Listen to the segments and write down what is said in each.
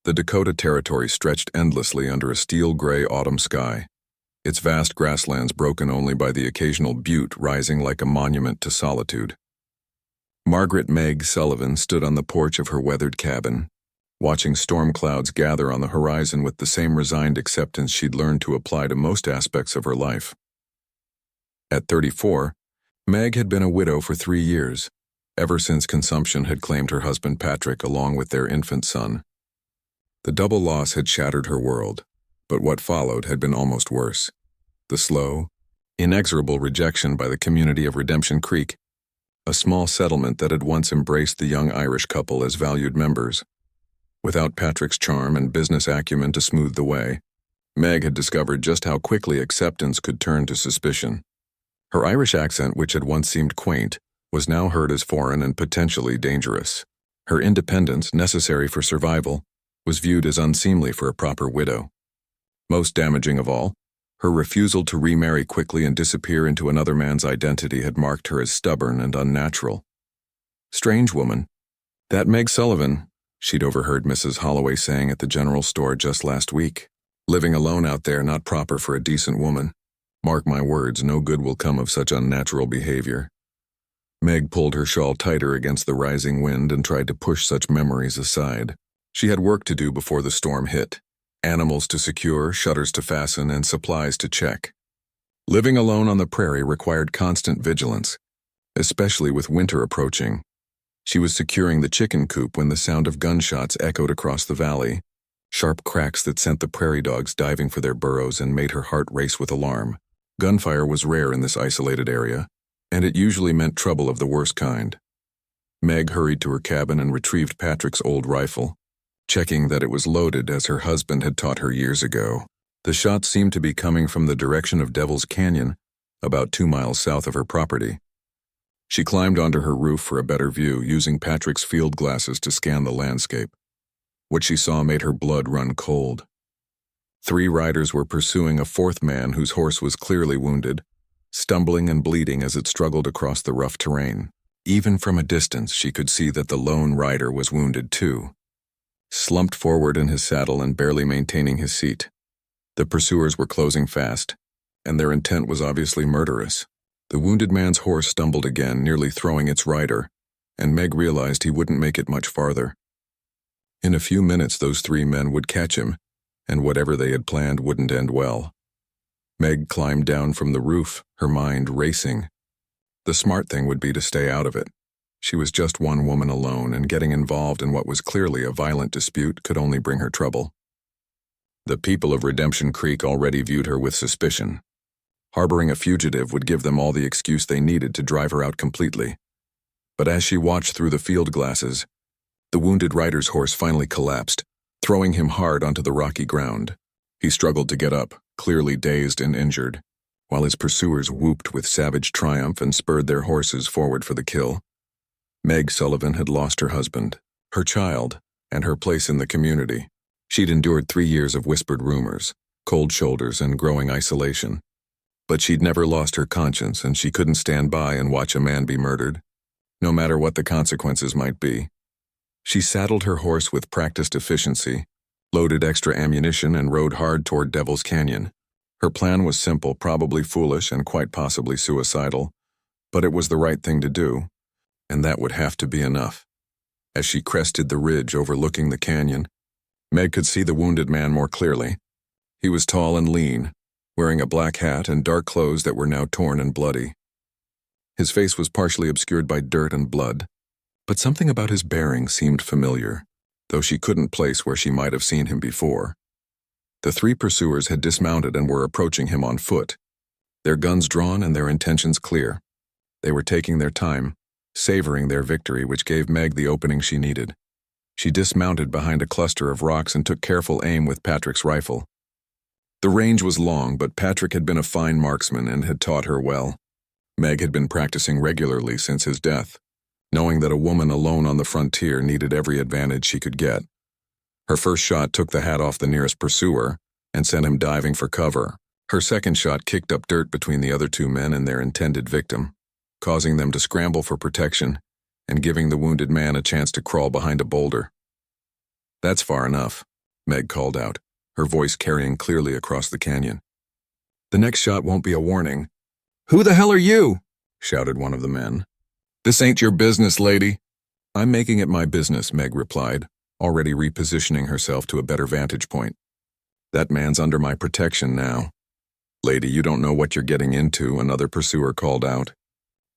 The Dakota Territory stretched endlessly under a steel-gray autumn sky, its vast grasslands broken only by the occasional butte rising like a monument to solitude. Margaret Meg Sullivan stood on the porch of her weathered cabin, watching storm clouds gather on the horizon with the same resigned acceptance she'd learned to apply to most aspects of her life. At 34, Meg had been a widow for 3 years, ever since consumption had claimed her husband Patrick along with their infant son. The double loss had shattered her world, but what followed had been almost worse. The slow, inexorable rejection by the community of Redemption Creek, a small settlement that had once embraced the young Irish couple as valued members. Without Patrick's charm and business acumen to smooth the way, Meg had discovered just how quickly acceptance could turn to suspicion. Her Irish accent, which had once seemed quaint, was now heard as foreign and potentially dangerous. Her independence, necessary for survival, was viewed as unseemly for a proper widow. Most damaging of all, her refusal to remarry quickly and disappear into another man's identity had marked her as stubborn and unnatural. Strange woman. That Meg Sullivan, she'd overheard Mrs. Holloway saying at the general store just last week. Living alone out there, not proper for a decent woman. Mark my words, no good will come of such unnatural behavior. Meg pulled her shawl tighter against the rising wind and tried to push such memories aside. She had work to do before the storm hit. Animals to secure, shutters to fasten, and supplies to check. Living alone on the prairie required constant vigilance, especially with winter approaching. She was securing the chicken coop when the sound of gunshots echoed across the valley, sharp cracks that sent the prairie dogs diving for their burrows and made her heart race with alarm. Gunfire was rare in this isolated area, and it usually meant trouble of the worst kind. Meg hurried to her cabin and retrieved Patrick's old rifle, checking that it was loaded as her husband had taught her years ago. The shots seemed to be coming from the direction of Devil's Canyon, about 2 miles south of her property. She climbed onto her roof for a better view, using Patrick's field glasses to scan the landscape. What she saw made her blood run cold. 3 riders were pursuing a 4th man whose horse was clearly wounded, stumbling and bleeding as it struggled across the rough terrain. Even from a distance, she could see that the lone rider was wounded too, slumped forward in his saddle and barely maintaining his seat. The pursuers were closing fast, and their intent was obviously murderous. The wounded man's horse stumbled again, nearly throwing its rider, and Meg realized he wouldn't make it much farther. In a few minutes, those 3 men would catch him, and whatever they had planned wouldn't end well. Meg climbed down from the roof, her mind racing. The smart thing would be to stay out of it. She was just one woman alone, and getting involved in what was clearly a violent dispute could only bring her trouble. The people of Redemption Creek already viewed her with suspicion. Harboring a fugitive would give them all the excuse they needed to drive her out completely. But as she watched through the field glasses, the wounded rider's horse finally collapsed, throwing him hard onto the rocky ground. He struggled to get up, clearly dazed and injured, while his pursuers whooped with savage triumph and spurred their horses forward for the kill. Meg Sullivan had lost her husband, her child, and her place in the community. She'd endured 3 years of whispered rumors, cold shoulders, and growing isolation. But she'd never lost her conscience, and she couldn't stand by and watch a man be murdered, no matter what the consequences might be. She saddled her horse with practiced efficiency, loaded extra ammunition, and rode hard toward Devil's Canyon. Her plan was simple, probably foolish, and quite possibly suicidal, but it was the right thing to do, and that would have to be enough. As she crested the ridge overlooking the canyon, Meg could see the wounded man more clearly. He was tall and lean, wearing a black hat and dark clothes that were now torn and bloody. His face was partially obscured by dirt and blood, but something about his bearing seemed familiar, though she couldn't place where she might have seen him before. The 3 pursuers had dismounted and were approaching him on foot, their guns drawn and their intentions clear. They were taking their time, savoring their victory, which gave Meg the opening she needed. She dismounted behind a cluster of rocks and took careful aim with Patrick's rifle. The range was long, but Patrick had been a fine marksman and had taught her well. Meg had been practicing regularly since his death, knowing that a woman alone on the frontier needed every advantage she could get. Her first shot took the hat off the nearest pursuer and sent him diving for cover. Her second shot kicked up dirt between the other 2 men and their intended victim, causing them to scramble for protection and giving the wounded man a chance to crawl behind a boulder. That's far enough. Meg called out, her voice carrying clearly across the canyon. "The next shot won't be a warning." "Who the hell are you?" shouted one of the men. "This ain't your business, lady." "I'm making it my business," Meg replied, already repositioning herself to a better vantage point. "That man's under my protection now." "Lady, you don't know what you're getting into," another pursuer called out.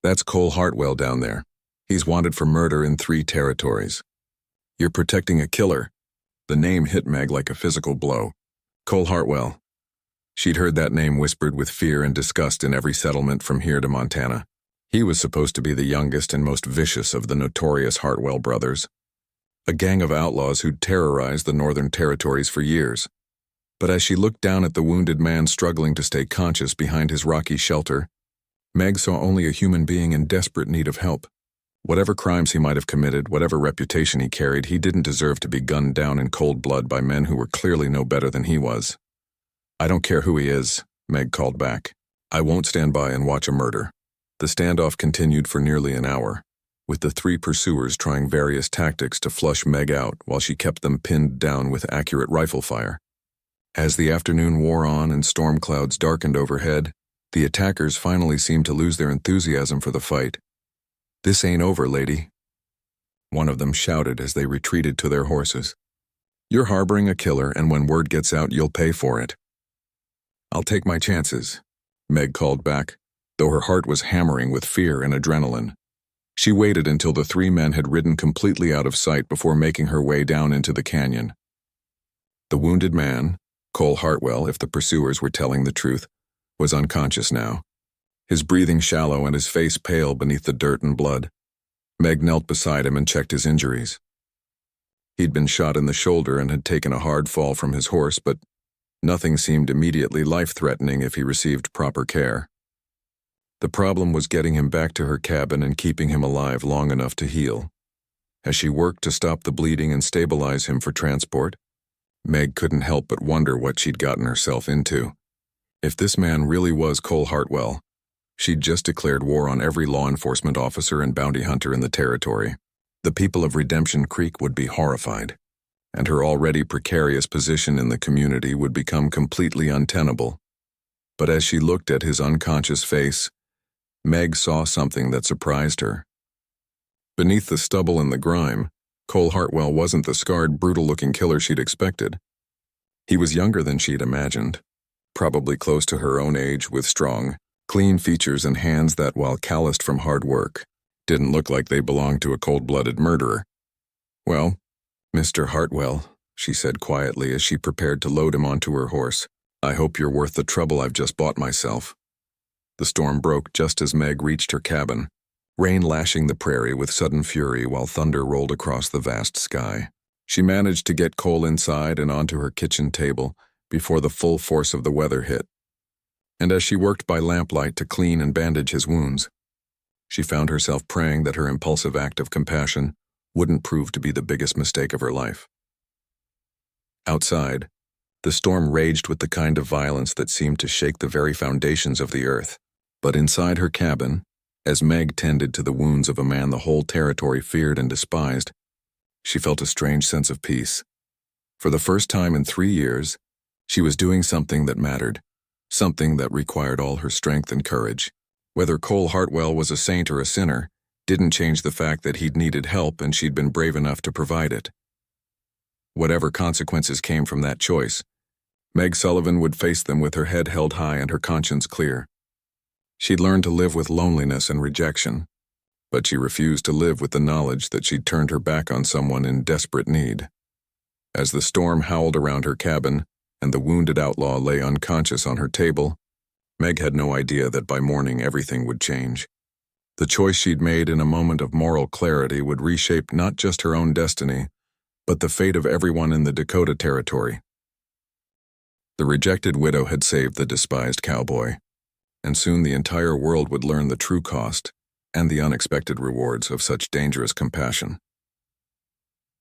"That's Cole Hartwell down there. He's wanted for murder in 3 territories. You're protecting a killer." The name hit Meg like a physical blow. Cole Hartwell. She'd heard that name whispered with fear and disgust in every settlement from here to Montana. He was supposed to be the youngest and most vicious of the notorious Hartwell brothers, a gang of outlaws who'd terrorized the Northern Territories for years. But as she looked down at the wounded man struggling to stay conscious behind his rocky shelter, Meg saw only a human being in desperate need of help. Whatever crimes he might have committed, whatever reputation he carried, he didn't deserve to be gunned down in cold blood by men who were clearly no better than he was. "I don't care who he is," Meg called back. "I won't stand by and watch a murder." The standoff continued for nearly an hour, with the 3 pursuers trying various tactics to flush Meg out while she kept them pinned down with accurate rifle fire. As the afternoon wore on and storm clouds darkened overhead, the attackers finally seemed to lose their enthusiasm for the fight. "This ain't over, lady," one of them shouted as they retreated to their horses. "You're harboring a killer, and when word gets out, you'll pay for it." "I'll take my chances," Meg called back, though her heart was hammering with fear and adrenaline. She waited until the 3 men had ridden completely out of sight before making her way down into the canyon. The wounded man, Cole Hartwell, if the pursuers were telling the truth, was unconscious now, his breathing shallow and his face pale beneath the dirt and blood. Meg knelt beside him and checked his injuries. He'd been shot in the shoulder and had taken a hard fall from his horse, but nothing seemed immediately life-threatening if he received proper care. The problem was getting him back to her cabin and keeping him alive long enough to heal. As she worked to stop the bleeding and stabilize him for transport, Meg couldn't help but wonder what she'd gotten herself into. If this man really was Cole Hartwell, she'd just declared war on every law enforcement officer and bounty hunter in the territory. The people of Redemption Creek would be horrified, and her already precarious position in the community would become completely untenable. But as she looked at his unconscious face, Meg saw something that surprised her. Beneath the stubble and the grime, Cole Hartwell wasn't the scarred, brutal-looking killer she'd expected. He was younger than she'd imagined, probably close to her own age, with strong, clean features and hands that, while calloused from hard work, didn't look like they belonged to a cold-blooded murderer. "Well, Mr. Hartwell," she said quietly as she prepared to load him onto her horse, "I hope you're worth the trouble I've just bought myself." The storm broke just as Meg reached her cabin, rain lashing the prairie with sudden fury while thunder rolled across the vast sky. She managed to get Cole inside and onto her kitchen table before the full force of the weather hit. And as she worked by lamplight to clean and bandage his wounds, she found herself praying that her impulsive act of compassion wouldn't prove to be the biggest mistake of her life. Outside, the storm raged with the kind of violence that seemed to shake the very foundations of the earth. But inside her cabin, as Meg tended to the wounds of a man the whole territory feared and despised, she felt a strange sense of peace. For the first time in 3 years, she was doing something that mattered, something that required all her strength and courage. Whether Cole Hartwell was a saint or a sinner didn't change the fact that he'd needed help and she'd been brave enough to provide it. Whatever consequences came from that choice, Meg Sullivan would face them with her head held high and her conscience clear. She'd learned to live with loneliness and rejection, but she refused to live with the knowledge that she'd turned her back on someone in desperate need. As the storm howled around her cabin and the wounded outlaw lay unconscious on her table, Meg had no idea that by morning everything would change. The choice she'd made in a moment of moral clarity would reshape not just her own destiny, but the fate of everyone in the Dakota Territory. The rejected widow had saved the despised cowboy, and soon the entire world would learn the true cost and the unexpected rewards of such dangerous compassion.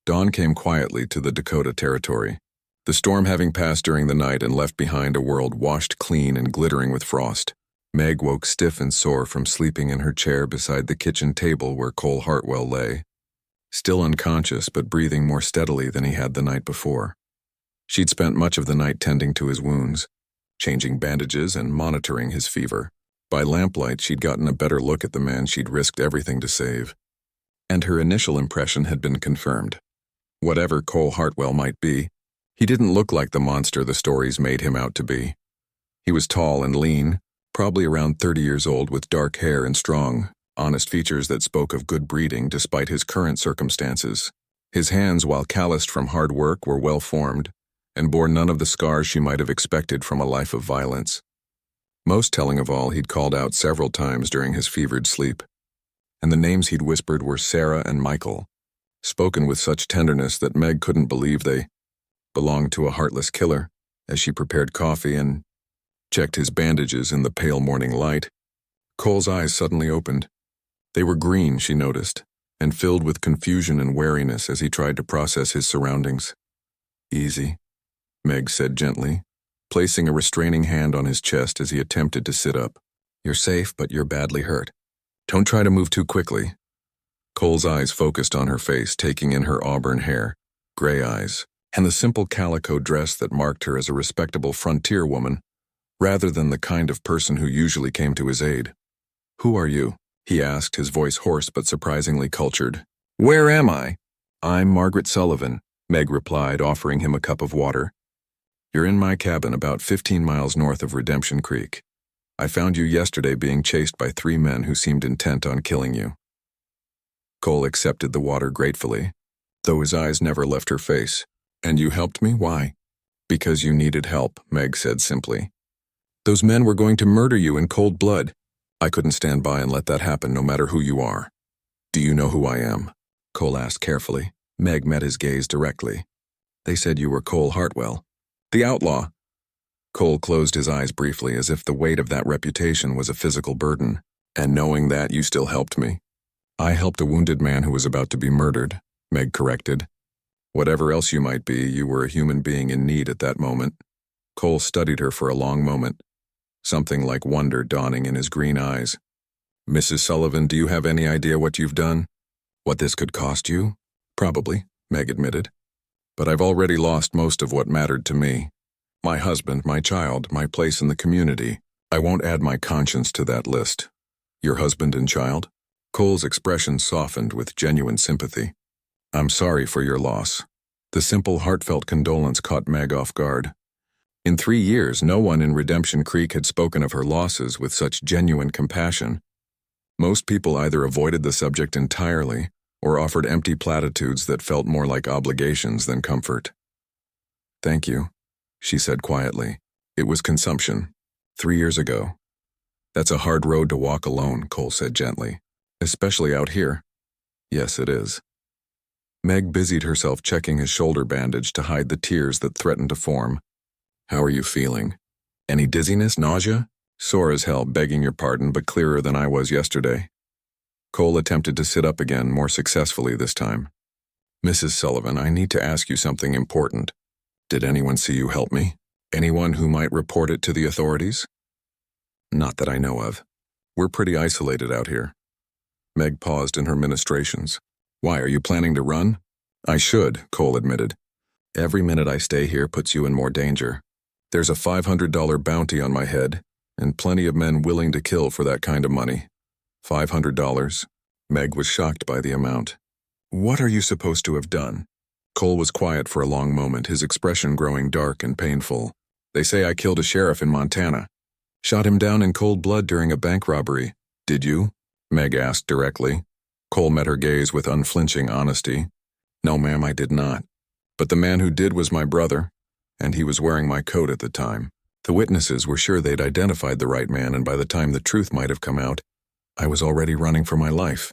Dawn came quietly to the Dakota Territory, the storm having passed during the night and left behind a world washed clean and glittering with frost. Meg woke stiff and sore from sleeping in her chair beside the kitchen table where Cole Hartwell lay, still unconscious but breathing more steadily than he had the night before. She'd spent much of the night tending to his wounds, changing bandages and monitoring his fever. By lamplight, she'd gotten a better look at the man she'd risked everything to save. And her initial impression had been confirmed. Whatever Cole Hartwell might be, he didn't look like the monster the stories made him out to be. He was tall and lean, probably around 30 years old, with dark hair and strong, honest features that spoke of good breeding despite his current circumstances. His hands, while calloused from hard work, were well-formed and bore none of the scars she might have expected from a life of violence. Most telling of all, he'd called out several times during his fevered sleep, and the names he'd whispered were Sarah and Michael, spoken with such tenderness that Meg couldn't believe they belonged to a heartless killer. As she prepared coffee and checked his bandages in the pale morning light, Cole's eyes suddenly opened. They were green, she noticed, and filled with confusion and wariness as he tried to process his surroundings. "Easy," Meg said gently, placing a restraining hand on his chest as he attempted to sit up. "You're safe, but you're badly hurt. Don't try to move too quickly." Cole's eyes focused on her face, taking in her auburn hair, gray eyes, and the simple calico dress that marked her as a respectable frontier woman, rather than the kind of person who usually came to his aid. "Who are you?" he asked, his voice hoarse but surprisingly cultured. "Where am I?" "I'm Margaret Sullivan," Meg replied, offering him a cup of water. "You're in my cabin about 15 miles north of Redemption Creek. I found you yesterday being chased by 3 men who seemed intent on killing you." Cole accepted the water gratefully, though his eyes never left her face. "And you helped me? Why?" "Because you needed help," Meg said simply. "Those men were going to murder you in cold blood. I couldn't stand by and let that happen, no matter who you are." "Do you know who I am?" Cole asked carefully. Meg met his gaze directly. "They said you were Cole Hartwell, the outlaw." Cole closed his eyes briefly, as if the weight of that reputation was a physical burden. "And knowing that, you still helped me." "I helped a wounded man who was about to be murdered," Meg corrected. "Whatever else you might be, you were a human being in need at that moment." Cole studied her for a long moment, something like wonder dawning in his green eyes. "Mrs. Sullivan, do you have any idea what you've done? What this could cost you?" "Probably," Meg admitted. "But I've already lost most of what mattered to me. My husband, my child, my place in the community. I won't add my conscience to that list." "Your husband and child?" Cole's expression softened with genuine sympathy. "I'm sorry for your loss." The simple, heartfelt condolence caught Meg off guard. In 3 years, no one in Redemption Creek had spoken of her losses with such genuine compassion. Most people either avoided the subject entirely or offered empty platitudes that felt more like obligations than comfort. "Thank you," she said quietly. "It was consumption. 3 years ago." "That's a hard road to walk alone," Cole said gently. "Especially out here." "Yes, it is." Meg busied herself checking his shoulder bandage to hide the tears that threatened to form. "How are you feeling? Any dizziness, nausea?" "Sore as hell, begging your pardon, but clearer than I was yesterday." Cole attempted to sit up again, more successfully this time. "Mrs. Sullivan, I need to ask you something important. Did anyone see you help me? Anyone who might report it to the authorities?" "Not that I know of. We're pretty isolated out here." Meg paused in her ministrations. "Why, are you planning to run?" "I should," Cole admitted. "Every minute I stay here puts you in more danger. There's a $500 bounty on my head, and plenty of men willing to kill for that kind of money." $500? Meg was shocked by the amount. "What are you supposed to have done?" Cole was quiet for a long moment, his expression growing dark and painful. "They say I killed a sheriff in Montana. Shot him down in cold blood during a bank robbery. Did you?" Meg asked directly. Cole met her gaze with unflinching honesty. "No, ma'am, I did not. But the man who did was my brother, and he was wearing my coat at the time. The witnesses were sure they'd identified the right man, and by the time the truth might have come out, I was already running for my life."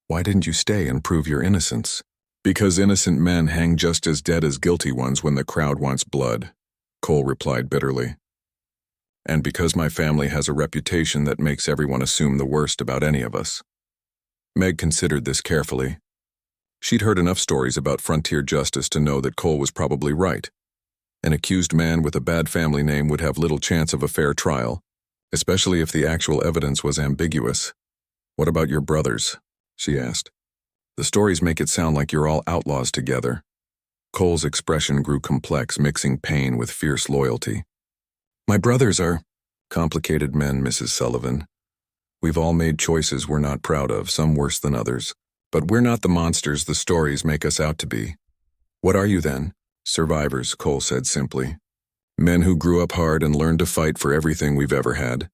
"Why didn't you stay and prove your innocence?" "Because innocent men hang just as dead as guilty ones when the crowd wants blood," Cole replied bitterly. "And because my family has a reputation that makes everyone assume the worst about any of us." Meg considered this carefully. She'd heard enough stories about frontier justice to know that Cole was probably right. An accused man with a bad family name would have little chance of a fair trial, especially if the actual evidence was ambiguous. "What about your brothers?" she asked. "The stories make it sound like you're all outlaws together." Cole's expression grew complex, mixing pain with fierce loyalty. My brothers are complicated men, Mrs. Sullivan. We've all made choices we're not proud of, some worse than others. But we're not the monsters the stories make us out to be. What are you then? Survivors, Cole said simply. Men who grew up hard and learned to fight for everything we've ever had.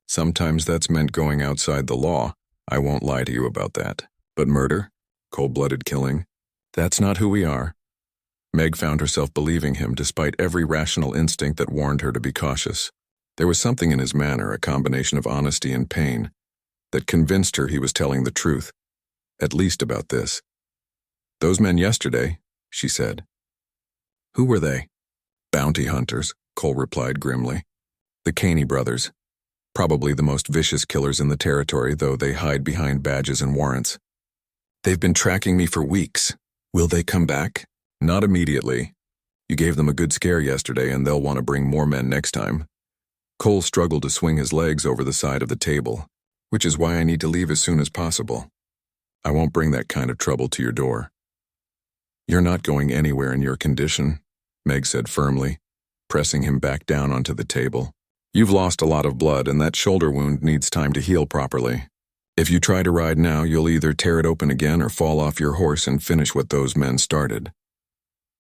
Sometimes that's meant going outside the law. I won't lie to you about that. But murder? Cold-blooded killing? That's not who we are. Meg found herself believing him despite every rational instinct that warned her to be cautious. There was something in his manner, a combination of honesty and pain, that convinced her he was telling the truth, at least about this. Those men yesterday, she said. Who were they? Bounty hunters, Cole replied grimly. The Caney brothers. Probably the most vicious killers in the territory, though they hide behind badges and warrants. They've been tracking me for weeks. Will they come back? Not immediately. You gave them a good scare yesterday, and they'll want to bring more men next time. Cole struggled to swing his legs over the side of the table, which is why I need to leave as soon as possible. I won't bring that kind of trouble to your door. You're not going anywhere in your condition, Meg said firmly, pressing him back down onto the table. You've lost a lot of blood, and that shoulder wound needs time to heal properly. If you try to ride now, you'll either tear it open again or fall off your horse and finish what those men started.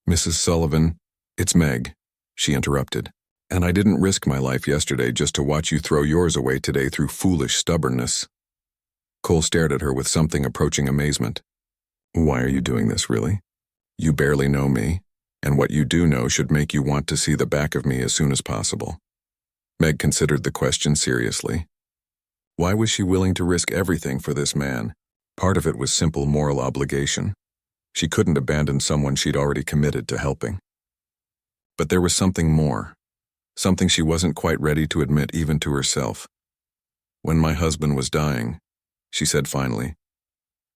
Mrs. Sullivan, it's Meg, she interrupted, and I didn't risk my life yesterday just to watch you throw yours away today through foolish stubbornness. Cole stared at her with something approaching amazement. Why are you doing this, really? You barely know me, and what you do know should make you want to see the back of me as soon as possible. Meg considered the question seriously. Why was she willing to risk everything for this man? Part of it was simple moral obligation. She couldn't abandon someone she'd already committed to helping. But there was something more, something she wasn't quite ready to admit even to herself. When my husband was dying, she said finally,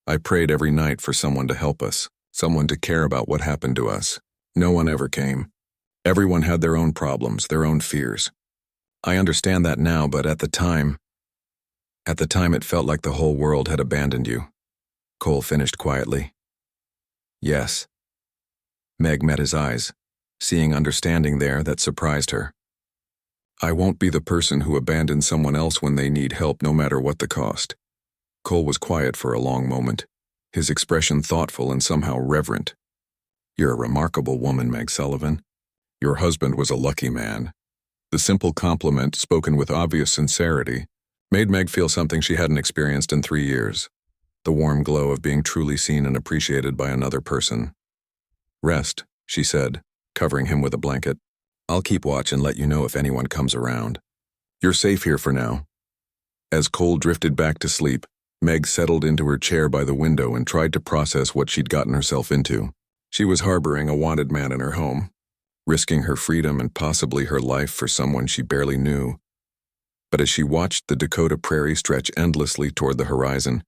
I prayed every night for someone to help us, someone to care about what happened to us. No one ever came. Everyone had their own problems, their own fears. I understand that now, but at the time it felt like the whole world had abandoned you. Cole finished quietly. Yes. Meg met his eyes, seeing understanding there that surprised her. I won't be the person who abandons someone else when they need help, no matter what the cost. Cole was quiet for a long moment, his expression thoughtful and somehow reverent. You're a remarkable woman, Meg Sullivan. Your husband was a lucky man. The simple compliment, spoken with obvious sincerity, made Meg feel something she hadn't experienced in 3 years. The warm glow of being truly seen and appreciated by another person. Rest, she said, covering him with a blanket. I'll keep watch and let you know if anyone comes around. You're safe here for now. As Cole drifted back to sleep, Meg settled into her chair by the window and tried to process what she'd gotten herself into. She was harboring a wanted man in her home, risking her freedom and possibly her life for someone she barely knew. But as she watched the Dakota prairie stretch endlessly toward the horizon,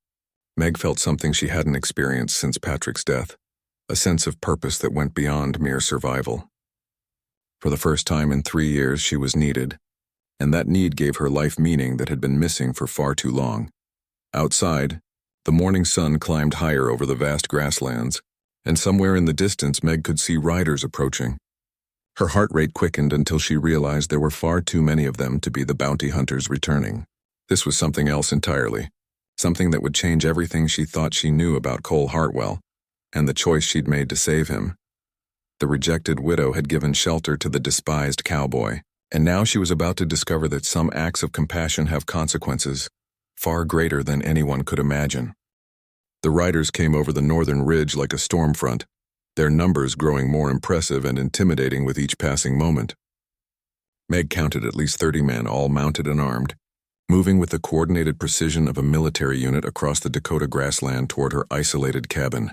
Meg felt something she hadn't experienced since Patrick's death, a sense of purpose that went beyond mere survival. For the first time in 3 years, she was needed, and that need gave her life meaning that had been missing for far too long. Outside, the morning sun climbed higher over the vast grasslands, and somewhere in the distance Meg could see riders approaching. Her heart rate quickened until she realized there were far too many of them to be the bounty hunters returning. This was something else entirely, something that would change everything she thought she knew about Cole Hartwell, and the choice she'd made to save him. The rejected widow had given shelter to the despised cowboy, and now she was about to discover that some acts of compassion have consequences far greater than anyone could imagine. The riders came over the northern ridge like a storm front, their numbers growing more impressive and intimidating with each passing moment. Meg counted at least 30 men, all mounted and armed, moving with the coordinated precision of a military unit across the Dakota grassland toward her isolated cabin.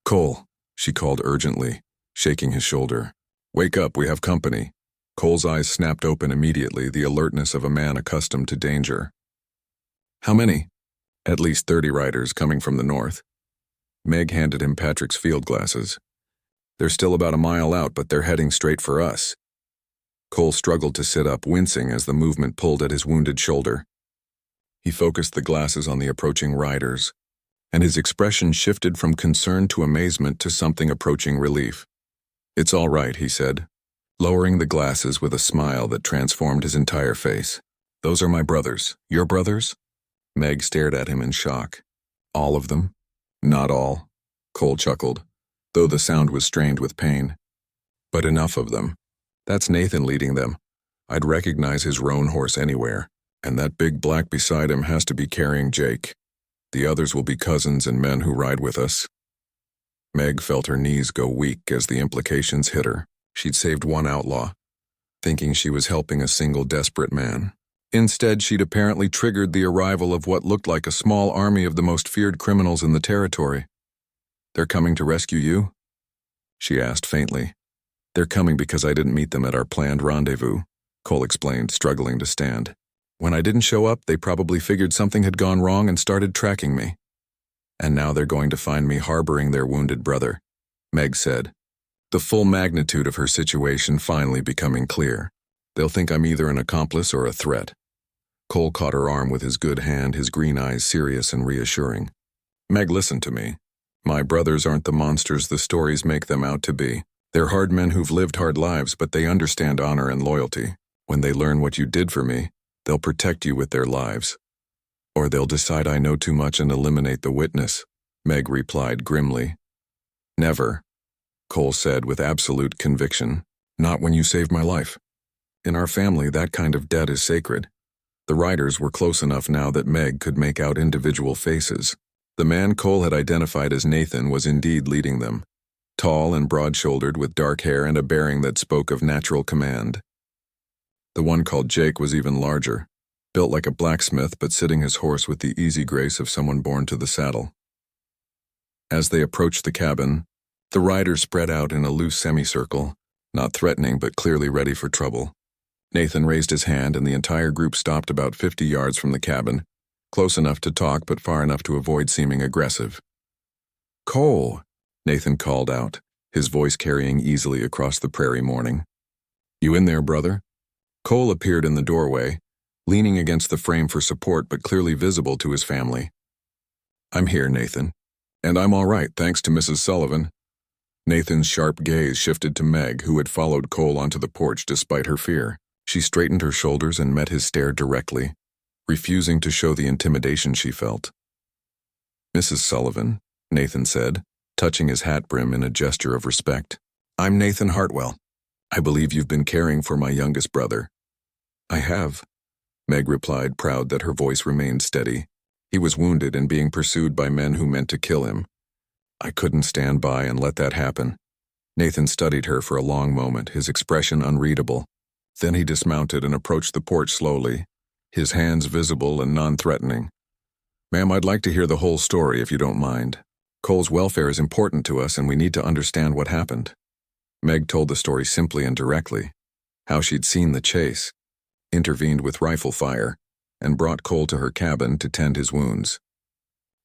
Cole, she called urgently, shaking his shoulder. Wake up, we have company. Cole's eyes snapped open immediately, the alertness of a man accustomed to danger. How many? At least 30 riders coming from the north. Meg handed him Patrick's field glasses. They're still about a mile out, but they're heading straight for us. Cole struggled to sit up, wincing as the movement pulled at his wounded shoulder. He focused the glasses on the approaching riders, and his expression shifted from concern to amazement to something approaching relief. It's all right, he said, lowering the glasses with a smile that transformed his entire face. Those are my brothers. Your brothers? Meg stared at him in shock. All of them? Not all. Cole chuckled, though the sound was strained with pain. But enough of them. That's Nathan leading them. I'd recognize his roan horse anywhere, and that big black beside him has to be carrying Jake. The others will be cousins and men who ride with us. Meg felt her knees go weak as the implications hit her. She'd saved one outlaw, thinking she was helping a single desperate man. Instead, she'd apparently triggered the arrival of what looked like a small army of the most feared criminals in the territory. They're coming to rescue you? She asked faintly. They're coming because I didn't meet them at our planned rendezvous, Cole explained, struggling to stand. When I didn't show up, they probably figured something had gone wrong and started tracking me. And now they're going to find me harboring their wounded brother, Meg said, the full magnitude of her situation finally becoming clear. They'll think I'm either an accomplice or a threat. Cole caught her arm with his good hand, his green eyes serious and reassuring. Meg, listen to me. My brothers aren't the monsters the stories make them out to be. They're hard men who've lived hard lives, but they understand honor and loyalty. When they learn what you did for me, they'll protect you with their lives. Or they'll decide I know too much and eliminate the witness, Meg replied grimly. Never, Cole said with absolute conviction. Not when you saved my life. In our family, that kind of debt is sacred. The riders were close enough now that Meg could make out individual faces. The man Cole had identified as Nathan was indeed leading them, tall and broad-shouldered with dark hair and a bearing that spoke of natural command. The one called Jake was even larger, built like a blacksmith but sitting his horse with the easy grace of someone born to the saddle. As they approached the cabin, the riders spread out in a loose semicircle, not threatening but clearly ready for trouble. Nathan raised his hand and the entire group stopped about 50 yards from the cabin, close enough to talk but far enough to avoid seeming aggressive. Cole, Nathan called out, his voice carrying easily across the prairie morning. You in there, brother? Cole appeared in the doorway, leaning against the frame for support but clearly visible to his family. I'm here, Nathan. And I'm all right, thanks to Mrs. Sullivan. Nathan's sharp gaze shifted to Meg, who had followed Cole onto the porch despite her fear. She straightened her shoulders and met his stare directly, refusing to show the intimidation she felt. Mrs. Sullivan, Nathan said, touching his hat brim in a gesture of respect. I'm Nathan Hartwell. I believe you've been caring for my youngest brother. I have, Meg replied, proud that her voice remained steady. He was wounded and being pursued by men who meant to kill him. I couldn't stand by and let that happen. Nathan studied her for a long moment, his expression unreadable. Then he dismounted and approached the porch slowly, his hands visible and non-threatening. Ma'am, I'd like to hear the whole story if you don't mind. Cole's welfare is important to us and we need to understand what happened. Meg told the story simply and directly, how she'd seen the chase, intervened with rifle fire, and brought Cole to her cabin to tend his wounds.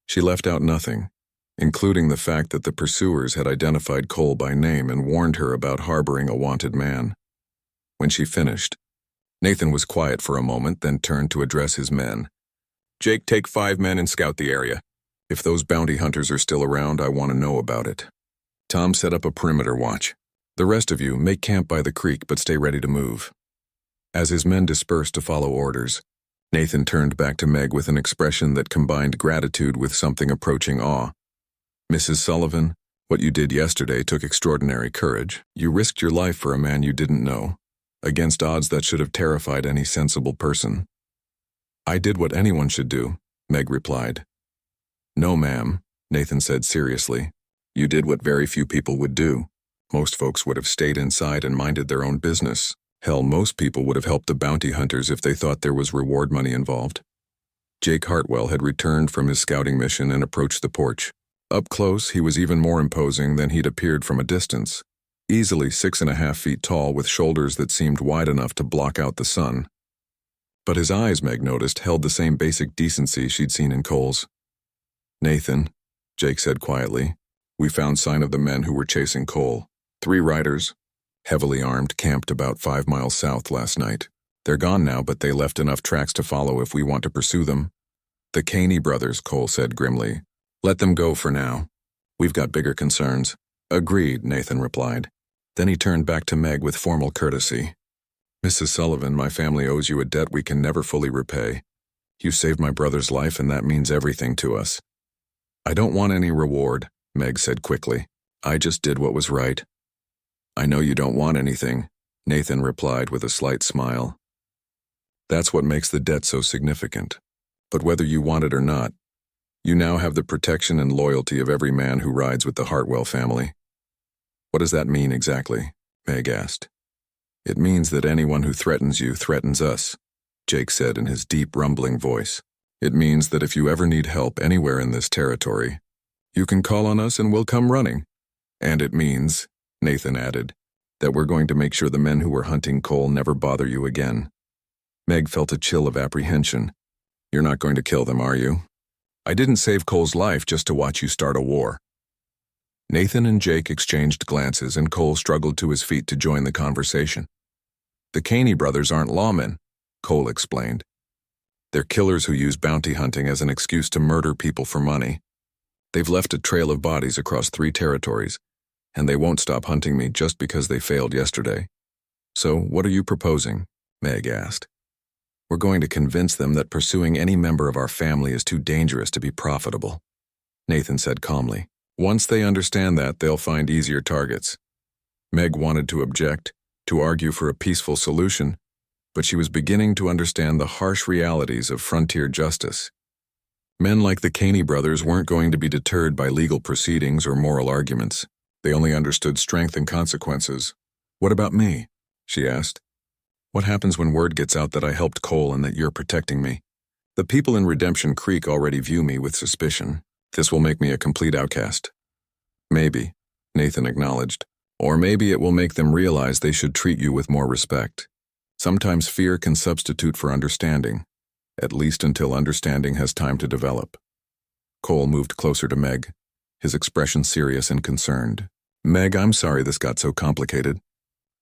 She left out nothing, including the fact that the pursuers had identified Cole by name and warned her about harboring a wanted man. When she finished, Nathan was quiet for a moment, then turned to address his men. Jake, take 5 men and scout the area. If those bounty hunters are still around, I want to know about it. Tom, set up a perimeter watch. The rest of you, make camp by the creek but stay ready to move. As his men dispersed to follow orders, Nathan turned back to Meg with an expression that combined gratitude with something approaching awe. Mrs. Sullivan, what you did yesterday took extraordinary courage. You risked your life for a man you didn't know, against odds that should have terrified any sensible person. I did what anyone should do, Meg replied. No, ma'am, Nathan said seriously. You did what very few people would do. Most folks would have stayed inside and minded their own business. Hell, most people would have helped the bounty hunters if they thought there was reward money involved. Jake Hartwell had returned from his scouting mission and approached the porch. Up close, he was even more imposing than he'd appeared from a distance. Easily 6.5 feet tall with shoulders that seemed wide enough to block out the sun. But his eyes, Meg noticed, held the same basic decency she'd seen in Cole's. Nathan, Jake said quietly, we found sign of the men who were chasing Cole. 3 riders, heavily armed, camped about 5 miles south last night. They're gone now, but they left enough tracks to follow if we want to pursue them. The Caney brothers, Cole said grimly. Let them go for now. We've got bigger concerns. Agreed, Nathan replied. Then he turned back to Meg with formal courtesy. "Mrs. Sullivan, my family owes you a debt we can never fully repay. You saved my brother's life, and that means everything to us." "I don't want any reward," Meg said quickly. "I just did what was right." "I know you don't want anything," Nathan replied with a slight smile. "That's what makes the debt so significant. But whether you want it or not, you now have the protection and loyalty of every man who rides with the Hartwell family." "What does that mean exactly?" Meg asked. "It means that anyone who threatens you threatens us," Jake said in his deep, rumbling voice. "It means that if you ever need help anywhere in this territory, you can call on us and we'll come running. And it means," Nathan added, "that we're going to make sure the men who were hunting Cole never bother you again." Meg felt a chill of apprehension. "You're not going to kill them, are you? I didn't save Cole's life just to watch you start a war." Nathan and Jake exchanged glances, and Cole struggled to his feet to join the conversation. "The Caney brothers aren't lawmen," Cole explained. "They're killers who use bounty hunting as an excuse to murder people for money. They've left a trail of bodies across 3 territories, and they won't stop hunting me just because they failed yesterday." "So, what are you proposing?" Meg asked. "We're going to convince them that pursuing any member of our family is too dangerous to be profitable," Nathan said calmly. "Once they understand that, they'll find easier targets." Meg wanted to object, to argue for a peaceful solution, but she was beginning to understand the harsh realities of frontier justice. Men like the Caney brothers weren't going to be deterred by legal proceedings or moral arguments. They only understood strength and consequences. "What about me?" she asked. "What happens when word gets out that I helped Cole and that you're protecting me? The people in Redemption Creek already view me with suspicion. This will make me a complete outcast." "Maybe," Nathan acknowledged. "Or maybe it will make them realize they should treat you with more respect. Sometimes fear can substitute for understanding, at least until understanding has time to develop." Cole moved closer to Meg, his expression serious and concerned. "Meg, I'm sorry this got so complicated.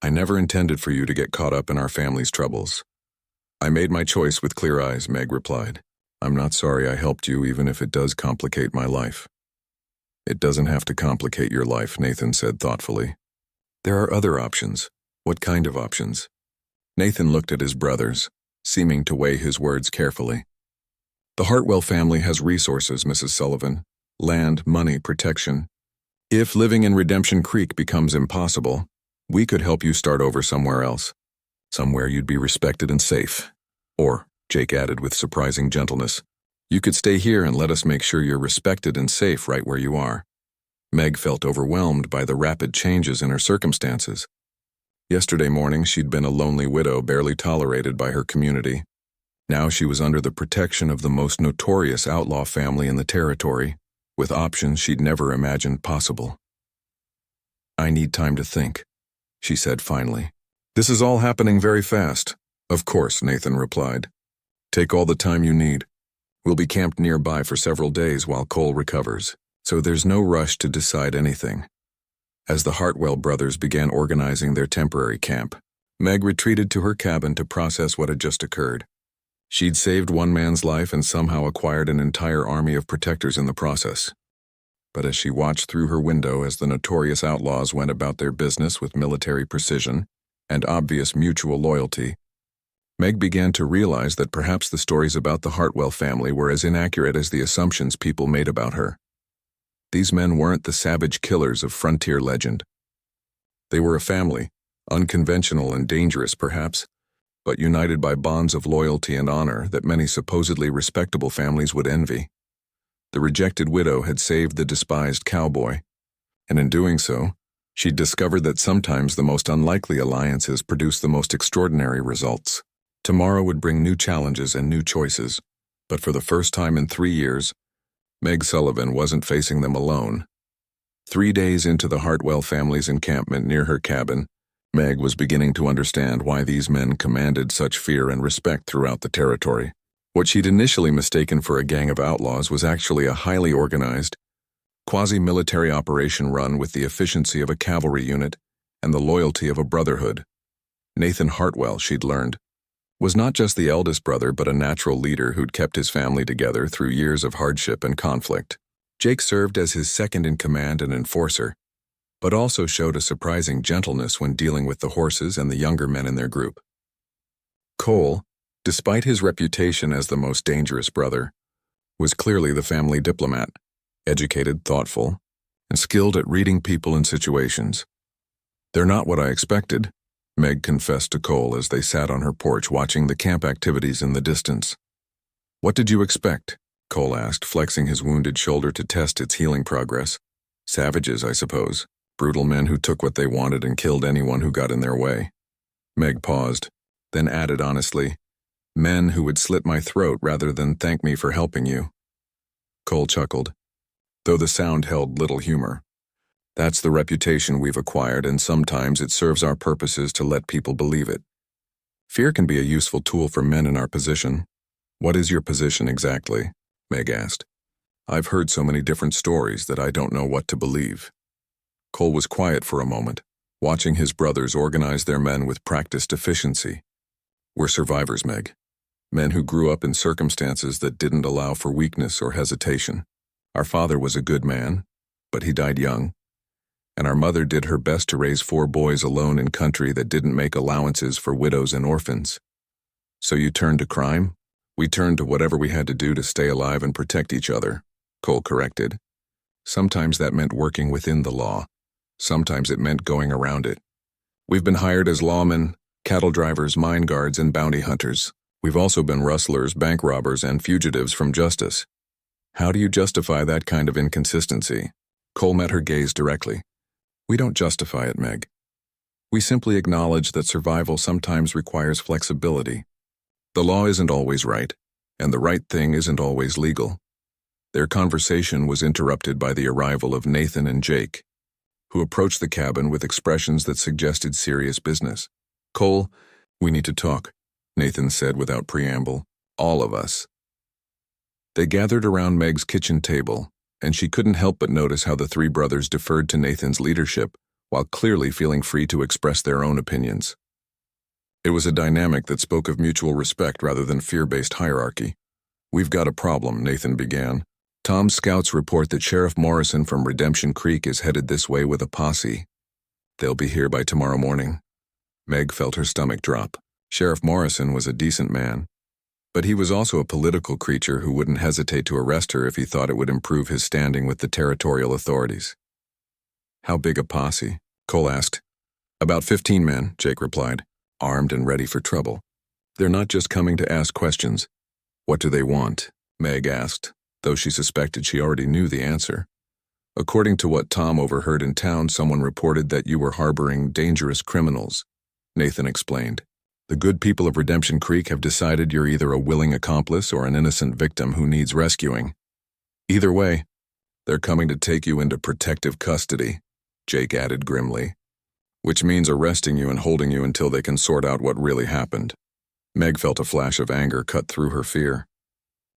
I never intended for you to get caught up in our family's troubles." "I made my choice with clear eyes," Meg replied. "I'm not sorry I helped you, even if it does complicate my life." "It doesn't have to complicate your life," Nathan said thoughtfully. "There are other options." "What kind of options?" Nathan looked at his brothers, seeming to weigh his words carefully. "The Hartwell family has resources, Mrs. Sullivan. Land, money, protection. If living in Redemption Creek becomes impossible, we could help you start over somewhere else. Somewhere you'd be respected and safe. Or," Jake added with surprising gentleness, "you could stay here and let us make sure you're respected and safe right where you are." Meg felt overwhelmed by the rapid changes in her circumstances. Yesterday morning she'd been a lonely widow barely tolerated by her community. Now she was under the protection of the most notorious outlaw family in the territory, with options she'd never imagined possible. "I need time to think," she said finally. "This is all happening very fast." "Of course," Nathan replied. "Take all the time you need. We'll be camped nearby for several days while Cole recovers, so there's no rush to decide anything." As the Hartwell brothers began organizing their temporary camp, Meg retreated to her cabin to process what had just occurred. She'd saved one man's life and somehow acquired an entire army of protectors in the process. But as she watched through her window as the notorious outlaws went about their business with military precision and obvious mutual loyalty, Meg began to realize that perhaps the stories about the Hartwell family were as inaccurate as the assumptions people made about her. These men weren't the savage killers of frontier legend. They were a family, unconventional and dangerous perhaps, but united by bonds of loyalty and honor that many supposedly respectable families would envy. The rejected widow had saved the despised cowboy, and in doing so, she'd discovered that sometimes the most unlikely alliances produce the most extraordinary results. Tomorrow would bring new challenges and new choices, but for the first time in 3 years, Meg Sullivan wasn't facing them alone. 3 days into the Hartwell family's encampment near her cabin, Meg was beginning to understand why these men commanded such fear and respect throughout the territory. What she'd initially mistaken for a gang of outlaws was actually a highly organized, quasi-military operation run with the efficiency of a cavalry unit and the loyalty of a brotherhood. Nathan Hartwell, she'd learned, was not just the eldest brother but a natural leader who'd kept his family together through years of hardship and conflict. Jake served as his second-in-command and enforcer, but also showed a surprising gentleness when dealing with the horses and the younger men in their group. Cole, despite his reputation as the most dangerous brother, was clearly the family diplomat, educated, thoughtful, and skilled at reading people and situations. "They're not what I expected," Meg confessed to Cole as they sat on her porch watching the camp activities in the distance. "What did you expect?" Cole asked, flexing his wounded shoulder to test its healing progress. "Savages, I suppose. Brutal men who took what they wanted and killed anyone who got in their way." Meg paused, then added honestly, "Men who would slit my throat rather than thank me for helping you." Cole chuckled, though the sound held little humor. "That's the reputation we've acquired, and sometimes it serves our purposes to let people believe it. Fear can be a useful tool for men in our position." "What is your position exactly?" Meg asked. "I've heard so many different stories that I don't know what to believe." Cole was quiet for a moment, watching his brothers organize their men with practiced efficiency. "We're survivors, Meg. Men who grew up in circumstances that didn't allow for weakness or hesitation. Our father was a good man, but he died young. And our mother did her best to raise 4 boys alone in country that didn't make allowances for widows and orphans. So you turned to crime?" "We turned to whatever we had to do to stay alive and protect each other," Cole corrected. "Sometimes that meant working within the law. Sometimes it meant going around it. We've been hired as lawmen, cattle drivers, mine guards, and bounty hunters. We've also been rustlers, bank robbers, and fugitives from justice." "How do you justify that kind of inconsistency?" Cole met her gaze directly. "We don't justify it, Meg. We simply acknowledge that survival sometimes requires flexibility. The law isn't always right, and the right thing isn't always legal." Their conversation was interrupted by the arrival of Nathan and Jake, who approached the cabin with expressions that suggested serious business. "Cole, we need to talk," Nathan said without preamble. "All of us." They gathered around Meg's kitchen table, and she couldn't help but notice how the 3 brothers deferred to Nathan's leadership while clearly feeling free to express their own opinions. It was a dynamic that spoke of mutual respect rather than fear-based hierarchy. "We've got a problem," Nathan began. "Tom's scouts report that Sheriff Morrison from Redemption Creek is headed this way with a posse. They'll be here by tomorrow morning." Meg felt her stomach drop. Sheriff Morrison was a decent man, but he was also a political creature who wouldn't hesitate to arrest her if he thought it would improve his standing with the territorial authorities. "How big a posse?" Cole asked. "About 15 men," Jake replied, "armed and ready for trouble. They're not just coming to ask questions." "What do they want?" Meg asked, though she suspected she already knew the answer. "According to what Tom overheard in town, someone reported that you were harboring dangerous criminals," Nathan explained. "The good people of Redemption Creek have decided you're either a willing accomplice or an innocent victim who needs rescuing. Either way, they're coming to take you into protective custody," Jake added grimly, "which means arresting you and holding you until they can sort out what really happened." Meg felt a flash of anger cut through her fear.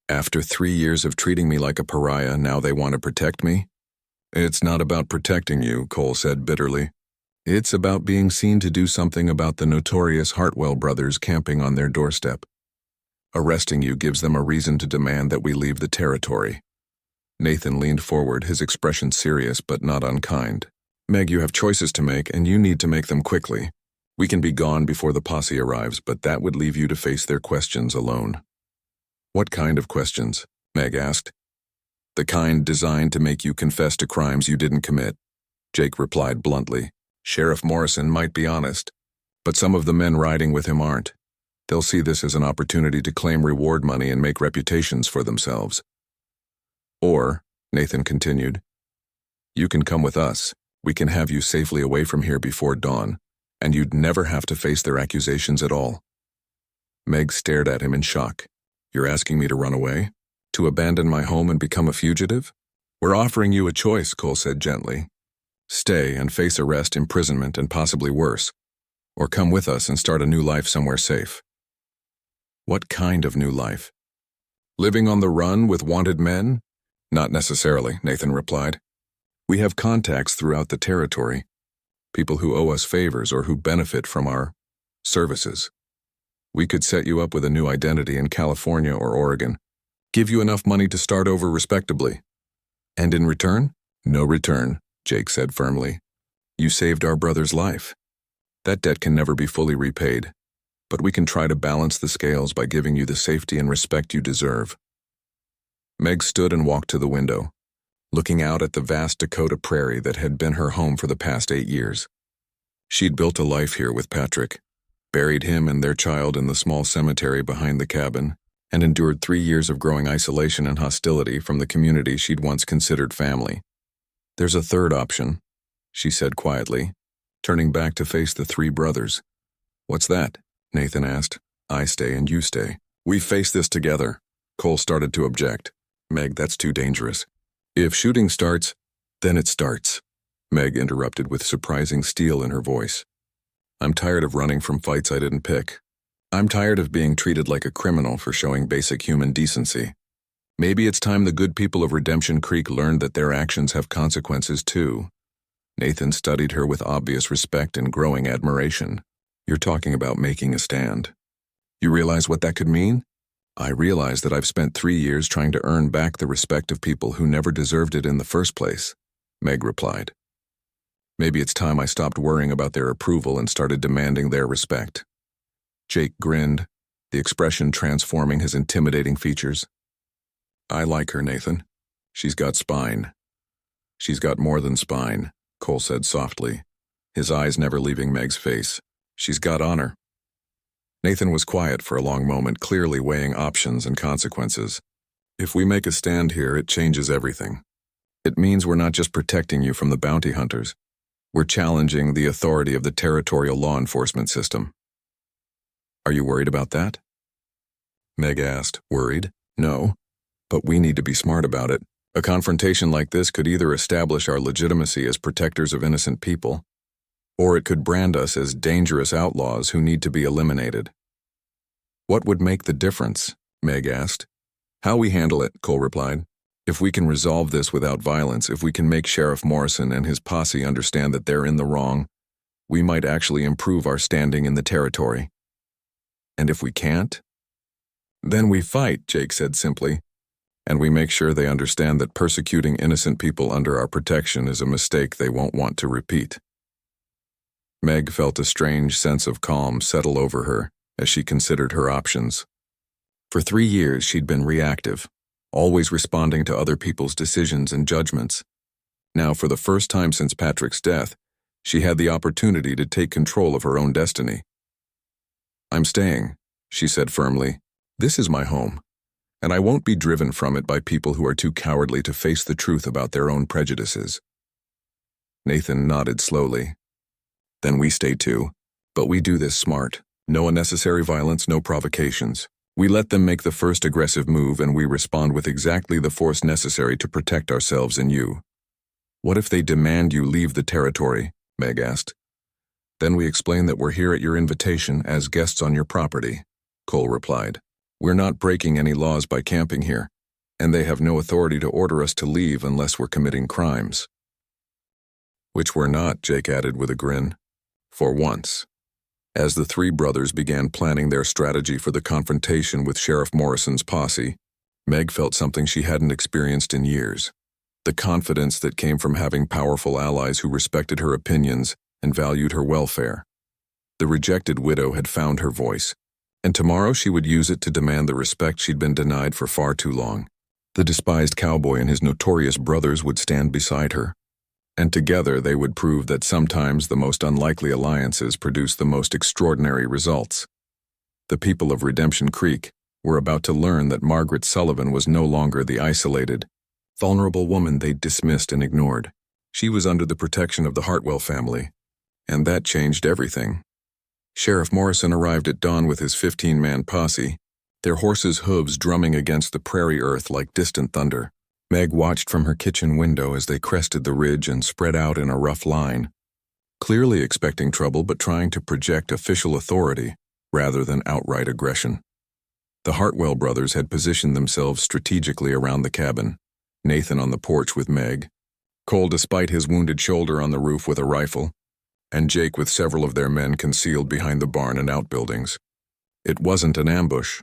"After 3 years of treating me like a pariah, now they want to protect me?" "It's not about protecting you," Cole said bitterly. "It's about being seen to do something about the notorious Hartwell brothers camping on their doorstep. Arresting you gives them a reason to demand that we leave the territory." Nathan leaned forward, his expression serious but not unkind. "Meg, you have choices to make, and you need to make them quickly. We can be gone before the posse arrives, but that would leave you to face their questions alone." "What kind of questions?" Meg asked. "The kind designed to make you confess to crimes you didn't commit," Jake replied bluntly. "Sheriff Morrison might be honest, but some of the men riding with him aren't. They'll see this as an opportunity to claim reward money and make reputations for themselves." "Or," Nathan continued, "you can come with us. We can have you safely away from here before dawn, and you'd never have to face their accusations at all." Meg stared at him in shock. "You're asking me to run away? To abandon my home and become a fugitive?" "We're offering you a choice," Cole said gently. "Stay and face arrest, imprisonment, and possibly worse. Or come with us and start a new life somewhere safe." "What kind of new life? Living on the run with wanted men?" "Not necessarily," Nathan replied. "We have contacts throughout the territory, people who owe us favors or who benefit from our services. We could set you up with a new identity in California or Oregon, give you enough money to start over respectably." "And in return?" "No return," Jake said firmly. You saved our brother's life. That debt can never be fully repaid, but we can try to balance the scales by giving you the safety and respect you deserve. Meg stood and walked to the window, looking out at the vast Dakota prairie that had been her home for the past 8 years. She'd built a life here with Patrick, buried him and their child in the small cemetery behind the cabin, and endured 3 years of growing isolation and hostility from the community she'd once considered family. There's a third option, she said quietly, turning back to face the 3 brothers. What's that? Nathan asked. I stay and you stay. We face this together. Cole started to object. Meg, that's too dangerous. If shooting starts, then it starts, Meg interrupted with surprising steel in her voice. I'm tired of running from fights I didn't pick. I'm tired of being treated like a criminal for showing basic human decency. Maybe it's time the good people of Redemption Creek learned that their actions have consequences too. Nathan studied her with obvious respect and growing admiration. You're talking about making a stand. You realize what that could mean? I realize that I've spent 3 years trying to earn back the respect of people who never deserved it in the first place, Meg replied. Maybe it's time I stopped worrying about their approval and started demanding their respect. Jake grinned, the expression transforming his intimidating features. I like her, Nathan. She's got spine. She's got more than spine, Cole said softly, his eyes never leaving Meg's face. She's got honor. Nathan was quiet for a long moment, clearly weighing options and consequences. If we make a stand here, it changes everything. It means we're not just protecting you from the bounty hunters. We're challenging the authority of the territorial law enforcement system. Are you worried about that? Meg asked. Worried? No. But we need to be smart about it. A confrontation like this could either establish our legitimacy as protectors of innocent people, or it could brand us as dangerous outlaws who need to be eliminated. What would make the difference? Meg asked. How we handle it, Cole replied. If we can resolve this without violence, if we can make Sheriff Morrison and his posse understand that they're in the wrong, we might actually improve our standing in the territory. And if we can't? Then we fight, Jake said simply, and we make sure they understand that persecuting innocent people under our protection is a mistake they won't want to repeat. Meg felt a strange sense of calm settle over her as she considered her options. For 3 years she'd been reactive, always responding to other people's decisions and judgments. Now, for the first time since Patrick's death, she had the opportunity to take control of her own destiny. I'm staying, she said firmly. This is my home, and I won't be driven from it by people who are too cowardly to face the truth about their own prejudices. Nathan nodded slowly. Then we stay too, but we do this smart. No unnecessary violence, no provocations. We let them make the first aggressive move and we respond with exactly the force necessary to protect ourselves and you. What if they demand you leave the territory? Meg asked. Then we explain that we're here at your invitation as guests on your property, Cole replied. We're not breaking any laws by camping here, and they have no authority to order us to leave unless we're committing crimes. Which we're not, Jake added with a grin. For once. As the 3 brothers began planning their strategy for the confrontation with Sheriff Morrison's posse, Meg felt something she hadn't experienced in years. The confidence that came from having powerful allies who respected her opinions and valued her welfare. The rejected widow had found her voice, and tomorrow she would use it to demand the respect she'd been denied for far too long. The despised cowboy and his notorious brothers would stand beside her, and together they would prove that sometimes the most unlikely alliances produce the most extraordinary results. The people of Redemption Creek were about to learn that Margaret Sullivan was no longer the isolated, vulnerable woman they'd dismissed and ignored. She was under the protection of the Hartwell family, and that changed everything. Sheriff Morrison arrived at dawn with his 15-man posse, their horses' hooves drumming against the prairie earth like distant thunder. Meg watched from her kitchen window as they crested the ridge and spread out in a rough line, clearly expecting trouble but trying to project official authority rather than outright aggression. The Hartwell brothers had positioned themselves strategically around the cabin, Nathan on the porch with Meg, Cole despite his wounded shoulder on the roof with a rifle, and Jake with several of their men concealed behind the barn and outbuildings. It wasn't an ambush,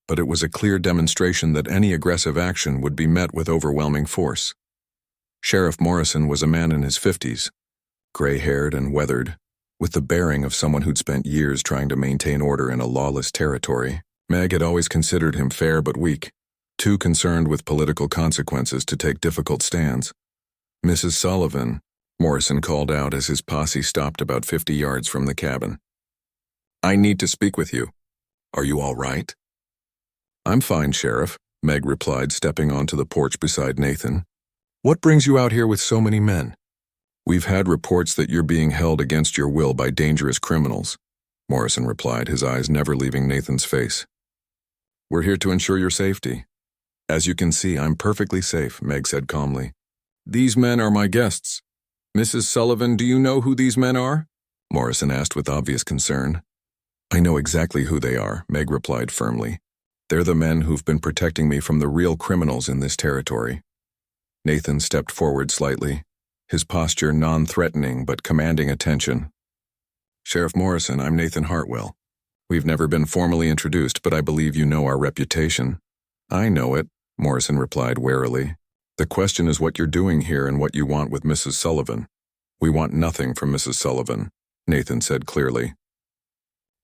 but it was a clear demonstration that any aggressive action would be met with overwhelming force. Sheriff Morrison was a man in his 50s, gray-haired and weathered, with the bearing of someone who'd spent years trying to maintain order in a lawless territory. Meg had always considered him fair but weak, too concerned with political consequences to take difficult stands. "Mrs. Sullivan," Morrison called out as his posse stopped about 50 yards from the cabin. "I need to speak with you. Are you all right?" "I'm fine, Sheriff," Meg replied, stepping onto the porch beside Nathan. "What brings you out here with so many men?" "We've had reports that you're being held against your will by dangerous criminals," Morrison replied, his eyes never leaving Nathan's face. "We're here to ensure your safety." "As you can see, I'm perfectly safe," Meg said calmly. "These men are my guests. Mrs. Sullivan, do you know who these men are?" Morrison asked with obvious concern. "I know exactly who they are," Meg replied firmly. "They're the men who've been protecting me from the real criminals in this territory." Nathan stepped forward slightly, his posture non-threatening but commanding attention. "Sheriff Morrison, I'm Nathan Hartwell. We've never been formally introduced, but I believe you know our reputation." "I know it," Morrison replied warily. "The question is what you're doing here and what you want with Mrs. Sullivan." "We want nothing from Mrs. Sullivan," Nathan said clearly.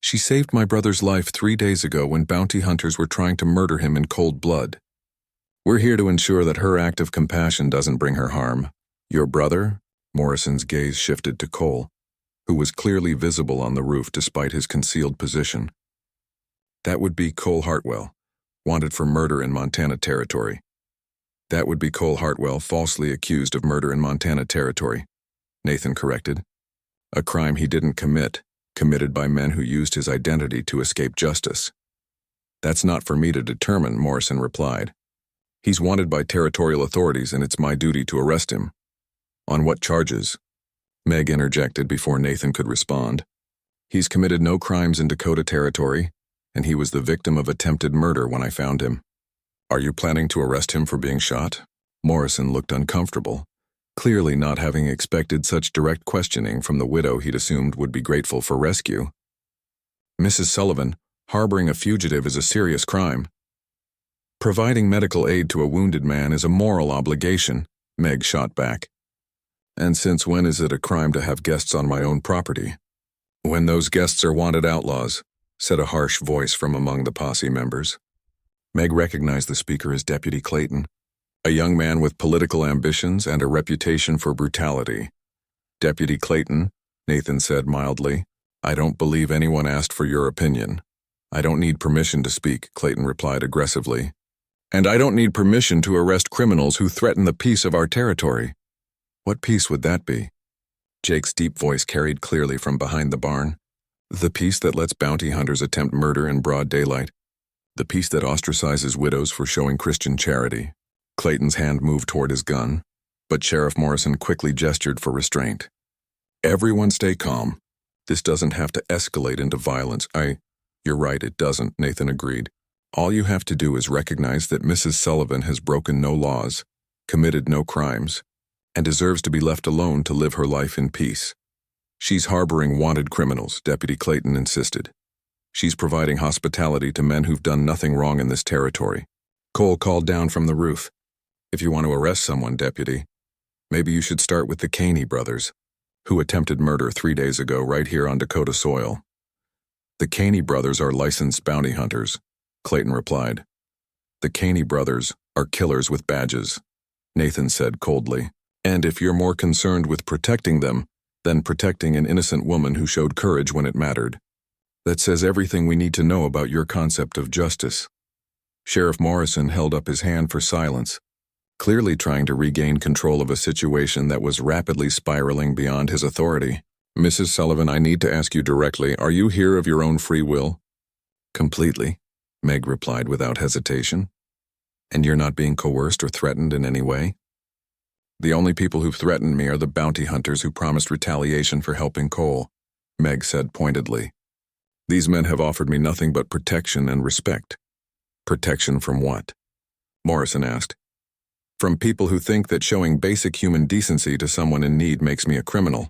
"She saved my brother's life 3 days ago when bounty hunters were trying to murder him in cold blood. We're here to ensure that her act of compassion doesn't bring her harm." "Your brother?" Morrison's gaze shifted to Cole, who was clearly visible on the roof despite his concealed position. "That would be Cole Hartwell, wanted for murder in Montana Territory." "That would be Cole Hartwell, falsely accused of murder in Montana Territory," Nathan corrected. "A crime he didn't commit, committed by men who used his identity to escape justice." "That's not for me to determine," Morrison replied. "He's wanted by territorial authorities and it's my duty to arrest him." "On what charges?" Meg interjected before Nathan could respond. "He's committed no crimes in Dakota Territory, and he was the victim of attempted murder when I found him." "Are you planning to arrest him for being shot?" Morrison looked uncomfortable, clearly not having expected such direct questioning from the widow he'd assumed would be grateful for rescue. "Mrs. Sullivan, harboring a fugitive is a serious crime. Providing medical aid to a wounded man is a moral obligation," Meg shot back. "And since when is it a crime to have guests on my own property?" "When those guests are wanted outlaws," said a harsh voice from among the posse members. Meg recognized the speaker as Deputy Clayton, a young man with political ambitions and a reputation for brutality. "Deputy Clayton," Nathan said mildly, "I don't believe anyone asked for your opinion." "I don't need permission to speak," Clayton replied aggressively. "And I don't need permission to arrest criminals who threaten the peace of our territory." "What peace would that be?" Jake's deep voice carried clearly from behind the barn. "The peace that lets bounty hunters attempt murder in broad daylight. The peace that ostracizes widows for showing Christian charity." Clayton's hand moved toward his gun, but Sheriff Morrison quickly gestured for restraint. "Everyone stay calm. This doesn't have to escalate into violence." "You're right, it doesn't," Nathan agreed. "All you have to do is recognize that Mrs. Sullivan has broken no laws, committed no crimes, and deserves to be left alone to live her life in peace. She's harboring wanted criminals," Deputy Clayton insisted. "She's providing hospitality to men who've done nothing wrong in this territory." Cole called down from the roof. "If you want to arrest someone, Deputy, maybe you should start with the Caney brothers, who attempted murder 3 days ago right here on Dakota soil." "The Caney brothers are licensed bounty hunters," Clayton replied. "The Caney brothers are killers with badges," Nathan said coldly. "And if you're more concerned with protecting them than protecting an innocent woman who showed courage when it mattered, that says everything we need to know about your concept of justice." Sheriff Morrison held up his hand for silence, clearly trying to regain control of a situation that was rapidly spiraling beyond his authority. "Mrs. Sullivan, I need to ask you directly, are you here of your own free will?" "Completely," Meg replied without hesitation. "And you're not being coerced or threatened in any way?" "The only people who've threatened me are the bounty hunters who promised retaliation for helping Cole," Meg said pointedly. "These men have offered me nothing but protection and respect." "Protection from what?" Morrison asked. "From people who think that showing basic human decency to someone in need makes me a criminal,"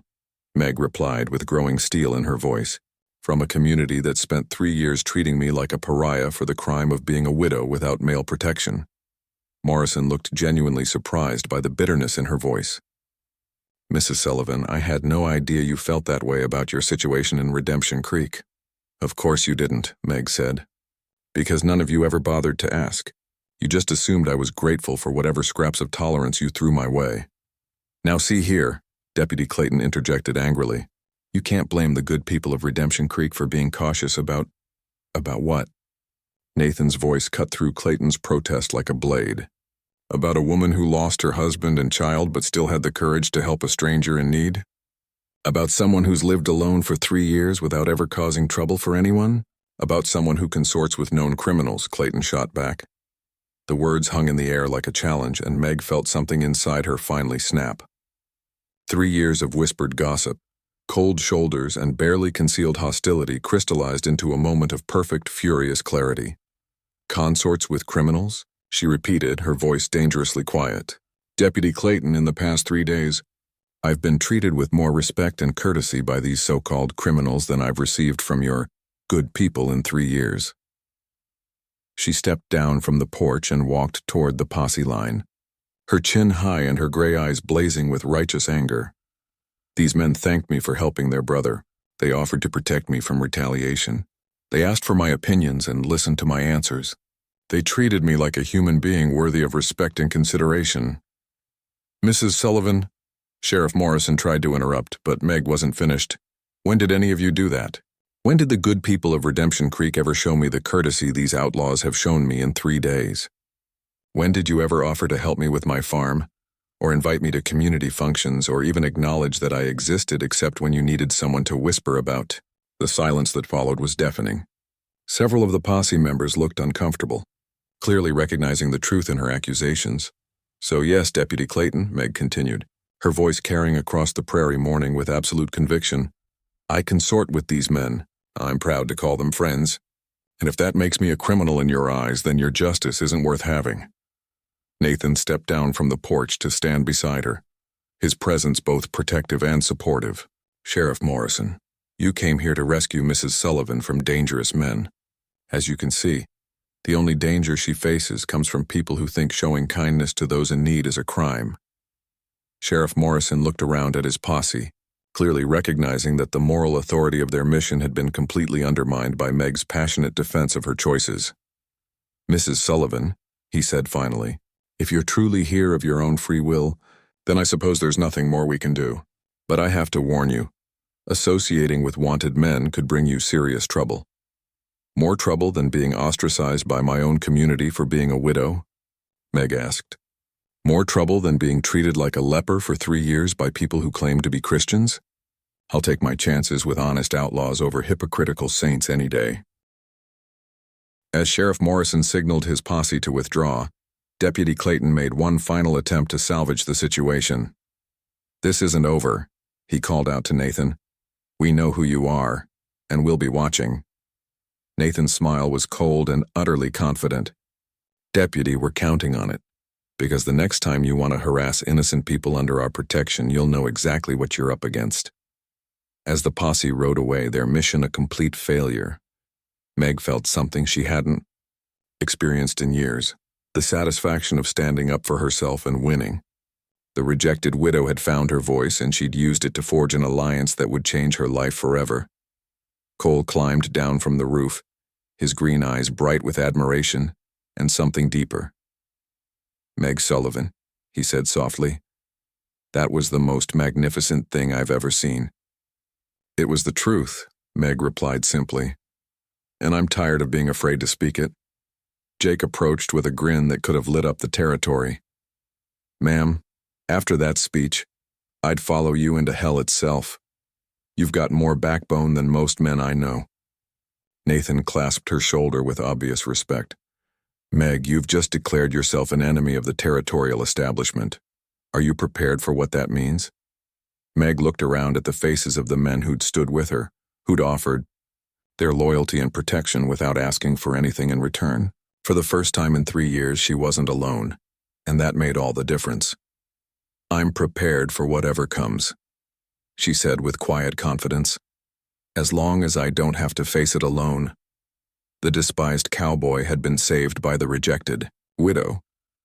Meg replied with growing steel in her voice. "From a community that spent 3 years treating me like a pariah for the crime of being a widow without male protection." Morrison looked genuinely surprised by the bitterness in her voice. Mrs. Sullivan, I had no idea you felt that way about your situation in Redemption Creek. Of course you didn't, Meg said. Because none of you ever bothered to ask. You just assumed I was grateful for whatever scraps of tolerance you threw my way. Now see here, Deputy Clayton interjected angrily. You can't blame the good people of Redemption Creek for being cautious about what? Nathan's voice cut through Clayton's protest like a blade. About a woman who lost her husband and child but still had the courage to help a stranger in need? About someone who's lived alone for 3 years without ever causing trouble for anyone? About someone who consorts with known criminals, Clayton shot back. The words hung in the air like a challenge, and Meg felt something inside her finally snap. 3 years of whispered gossip, cold shoulders, and barely concealed hostility crystallized into a moment of perfect, furious clarity. Consorts with criminals? She repeated, her voice dangerously quiet. Deputy Clayton, in the past 3 days, I've been treated with more respect and courtesy by these so-called criminals than I've received from your good people in 3 years. She stepped down from the porch and walked toward the posse line, her chin high and her gray eyes blazing with righteous anger. These men thanked me for helping their brother. They offered to protect me from retaliation. They asked for my opinions and listened to my answers. They treated me like a human being worthy of respect and consideration. Mrs. Sullivan, Sheriff Morrison tried to interrupt, but Meg wasn't finished. When did any of you do that? When did the good people of Redemption Creek ever show me the courtesy these outlaws have shown me in 3 days? When did you ever offer to help me with my farm, or invite me to community functions, or even acknowledge that I existed except when you needed someone to whisper about? The silence that followed was deafening. Several of the posse members looked uncomfortable, clearly recognizing the truth in her accusations. So yes, Deputy Clayton, Meg continued, her voice carrying across the prairie morning with absolute conviction, I consort with these men. I'm proud to call them friends. And if that makes me a criminal in your eyes, then your justice isn't worth having. Nathan stepped down from the porch to stand beside her, his presence both protective and supportive. Sheriff Morrison, you came here to rescue Mrs. Sullivan from dangerous men. As you can see, the only danger she faces comes from people who think showing kindness to those in need is a crime. Sheriff Morrison looked around at his posse, clearly recognizing that the moral authority of their mission had been completely undermined by Meg's passionate defense of her choices. Mrs. Sullivan, he said finally, if you're truly here of your own free will, then I suppose there's nothing more we can do. But I have to warn you, associating with wanted men could bring you serious trouble. More trouble than being ostracized by my own community for being a widow? Meg asked. More trouble than being treated like a leper for 3 years by people who claim to be Christians? I'll take my chances with honest outlaws over hypocritical saints any day. As Sheriff Morrison signaled his posse to withdraw, Deputy Clayton made one final attempt to salvage the situation. This isn't over, he called out to Nathan. We know who you are, and we'll be watching. Nathan's smile was cold and utterly confident. Deputy, we're counting on it. Because the next time you want to harass innocent people under our protection, you'll know exactly what you're up against. As the posse rode away, their mission a complete failure, Meg felt something she hadn't experienced in years, the satisfaction of standing up for herself and winning. The rejected widow had found her voice, and she'd used it to forge an alliance that would change her life forever. Cole climbed down from the roof, his green eyes bright with admiration and something deeper. Meg Sullivan, he said softly. That was the most magnificent thing I've ever seen. It was the truth, Meg replied simply. And I'm tired of being afraid to speak it. Jake approached with a grin that could have lit up the territory. Ma'am, after that speech, I'd follow you into hell itself. You've got more backbone than most men I know. Nathan clasped her shoulder with obvious respect. Meg, you've just declared yourself an enemy of the territorial establishment. Are you prepared for what that means? Meg looked around at the faces of the men who'd stood with her, who'd offered their loyalty and protection without asking for anything in return. For the first time in 3 years, she wasn't alone, and that made all the difference. I'm prepared for whatever comes, she said with quiet confidence. As long as I don't have to face it alone. The despised cowboy had been saved by the rejected widow,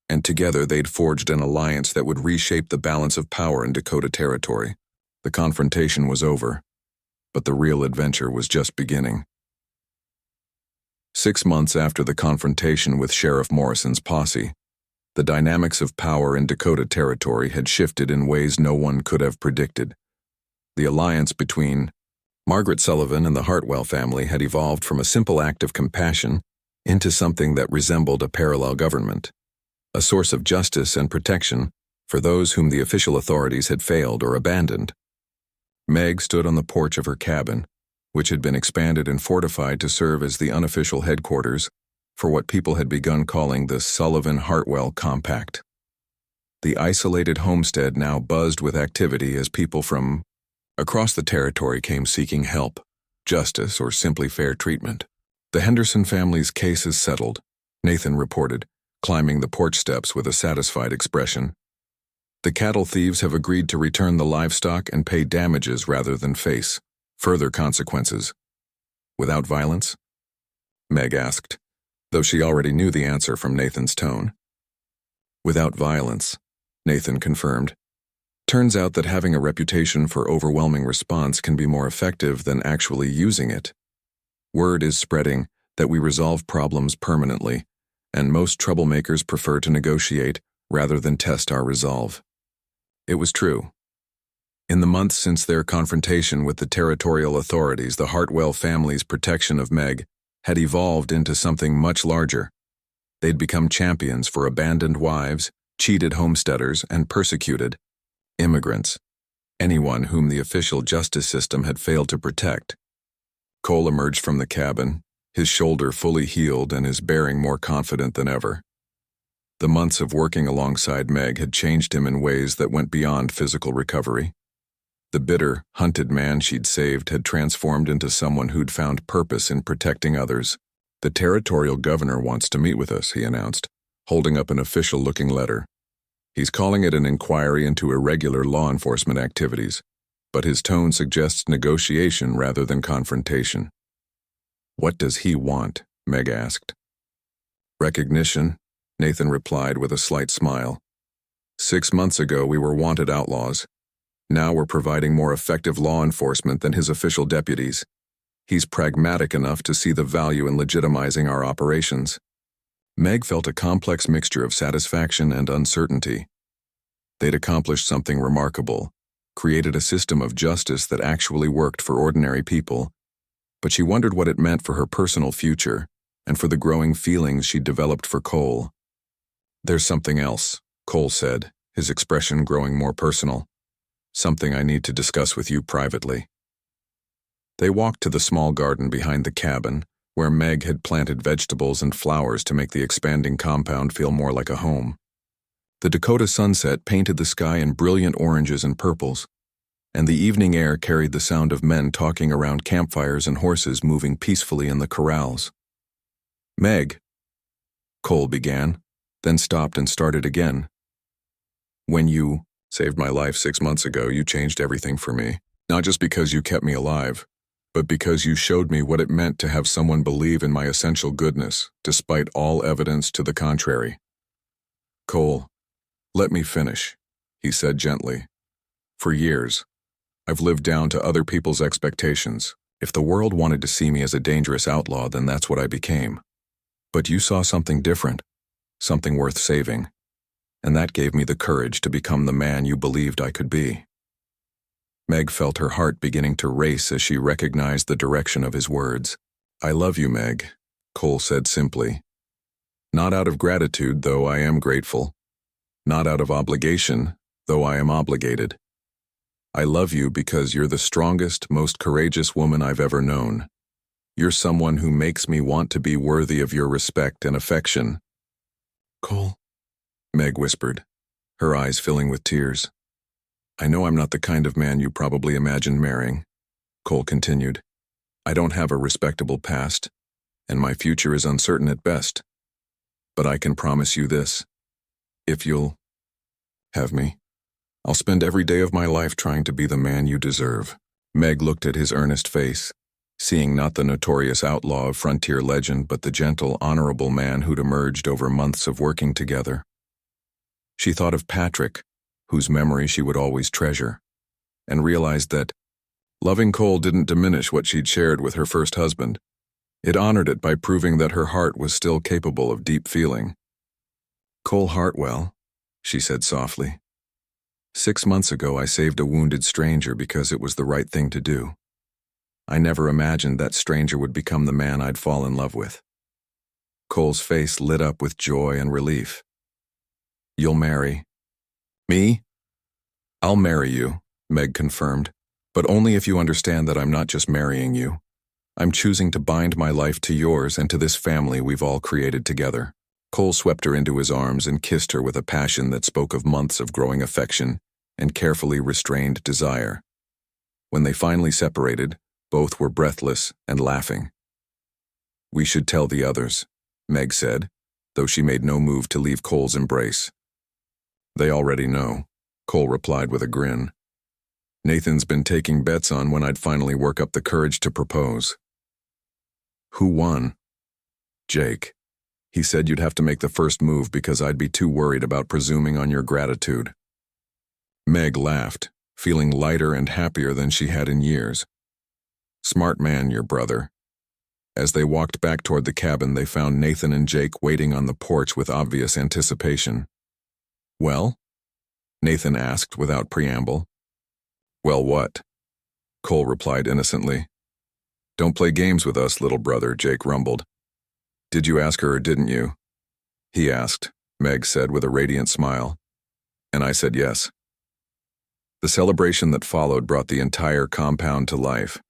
and together they'd forged an alliance that would reshape the balance of power in Dakota Territory. The confrontation was over, but the real adventure was just beginning. 6 months after the confrontation with Sheriff Morrison's posse, the dynamics of power in Dakota Territory had shifted in ways no one could have predicted. The alliance between Margaret Sullivan and the Hartwell family had evolved from a simple act of compassion into something that resembled a parallel government, a source of justice and protection for those whom the official authorities had failed or abandoned. Meg stood on the porch of her cabin, which had been expanded and fortified to serve as the unofficial headquarters for what people had begun calling the Sullivan-Hartwell Compact. The isolated homestead now buzzed with activity as people from across the territory came seeking help, justice, or simply fair treatment. The Henderson family's case is settled, Nathan reported, climbing the porch steps with a satisfied expression. The cattle thieves have agreed to return the livestock and pay damages rather than face further consequences. Without violence? Meg asked, though she already knew the answer from Nathan's tone. Without violence, Nathan confirmed. Turns out that having a reputation for overwhelming response can be more effective than actually using it. Word is spreading that we resolve problems permanently, and most troublemakers prefer to negotiate rather than test our resolve. It was true. In the months since their confrontation with the territorial authorities, the Hartwell family's protection of Meg had evolved into something much larger. They'd become champions for abandoned wives, cheated homesteaders, and persecuted immigrants, anyone whom the official justice system had failed to protect. Cole emerged from the cabin, his shoulder fully healed and his bearing more confident than ever. The months of working alongside Meg had changed him in ways that went beyond physical recovery. The bitter, hunted man she'd saved had transformed into someone who'd found purpose in protecting others. "The territorial governor wants to meet with us," he announced, holding up an official-looking letter. He's calling it an inquiry into irregular law enforcement activities, but his tone suggests negotiation rather than confrontation. "What does he want?" Meg asked. "Recognition," Nathan replied with a slight smile. "6 months ago we were wanted outlaws. Now we're providing more effective law enforcement than his official deputies. He's pragmatic enough to see the value in legitimizing our operations." Meg felt a complex mixture of satisfaction and uncertainty. They'd accomplished something remarkable, created a system of justice that actually worked for ordinary people, but she wondered what it meant for her personal future and for the growing feelings she'd developed for Cole. "There's something else," Cole said, his expression growing more personal. "Something I need to discuss with you privately." They walked to the small garden behind the cabin, where Meg had planted vegetables and flowers to make the expanding compound feel more like a home. The Dakota sunset painted the sky in brilliant oranges and purples, and the evening air carried the sound of men talking around campfires and horses moving peacefully in the corrals. "Meg," Cole began, then stopped and started again. "When you saved my life 6 months ago, you changed everything for me. Not just because you kept me alive, but because you showed me what it meant to have someone believe in my essential goodness, despite all evidence to the contrary." "Cole, let me finish," he said gently. "For years, I've lived down to other people's expectations. If the world wanted to see me as a dangerous outlaw, then that's what I became. But you saw something different, something worth saving, and that gave me the courage to become the man you believed I could be." Meg felt her heart beginning to race as she recognized the direction of his words. "I love you, Meg," Cole said simply. "Not out of gratitude, though I am grateful. Not out of obligation, though I am obligated. I love you because you're the strongest, most courageous woman I've ever known. You're someone who makes me want to be worthy of your respect and affection." "Cole," Meg whispered, her eyes filling with tears. "I know I'm not the kind of man you probably imagined marrying," Cole continued. "I don't have a respectable past, and my future is uncertain at best. But I can promise you this. If you'll have me, I'll spend every day of my life trying to be the man you deserve." Meg looked at his earnest face, seeing not the notorious outlaw of frontier legend, but the gentle, honorable man who'd emerged over months of working together. She thought of Patrick, whose memory she would always treasure, and realized that loving Cole didn't diminish what she'd shared with her first husband. It honored it by proving that her heart was still capable of deep feeling. "Cole Hartwell," she said softly. "6 months ago I saved a wounded stranger because it was the right thing to do. I never imagined that stranger would become the man I'd fall in love with." Cole's face lit up with joy and relief. "You'll marry me?" "I'll marry you," Meg confirmed, "but only if you understand that I'm not just marrying you. I'm choosing to bind my life to yours and to this family we've all created together." Cole swept her into his arms and kissed her with a passion that spoke of months of growing affection and carefully restrained desire. When they finally separated, both were breathless and laughing. "We should tell the others," Meg said, though she made no move to leave Cole's embrace. "They already know," Cole replied with a grin. "Nathan's been taking bets on when I'd finally work up the courage to propose." "Who won?" "Jake. He said you'd have to make the first move because I'd be too worried about presuming on your gratitude." Meg laughed, feeling lighter and happier than she had in years. "Smart man, your brother." As they walked back toward the cabin, they found Nathan and Jake waiting on the porch with obvious anticipation. "Well?" Nathan asked without preamble. "Well, what?" Cole replied innocently. "Don't play games with us, little brother," Jake rumbled. "Did you ask her or didn't you?" "He asked," Meg said with a radiant smile. "And I said yes." The celebration that followed brought the entire compound to life.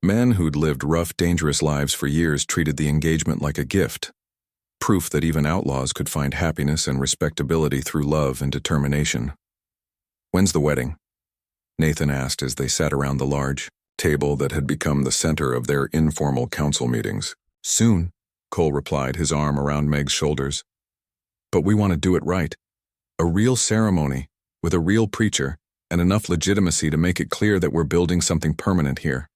Men who'd lived rough, dangerous lives for years treated the engagement like a gift, proof that even outlaws could find happiness and respectability through love and determination. "When's the wedding?" Nathan asked as they sat around the large table that had become the center of their informal council meetings. "Soon," Cole replied, his arm around Meg's shoulders. "But we want to do it right. A real ceremony, with a real preacher, and enough legitimacy to make it clear that we're building something permanent here."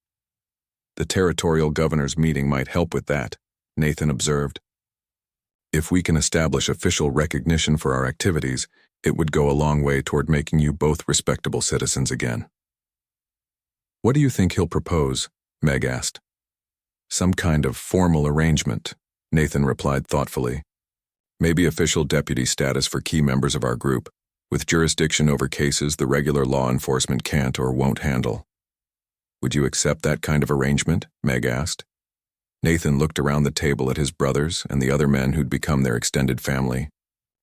"The territorial governor's meeting might help with that," Nathan observed. "If we can establish official recognition for our activities, it would go a long way toward making you both respectable citizens again." "What do you think he'll propose?" Meg asked. "Some kind of formal arrangement," Nathan replied thoughtfully. "Maybe official deputy status for key members of our group, with jurisdiction over cases the regular law enforcement can't or won't handle." "Would you accept that kind of arrangement?" Meg asked. Nathan looked around the table at his brothers and the other men who'd become their extended family.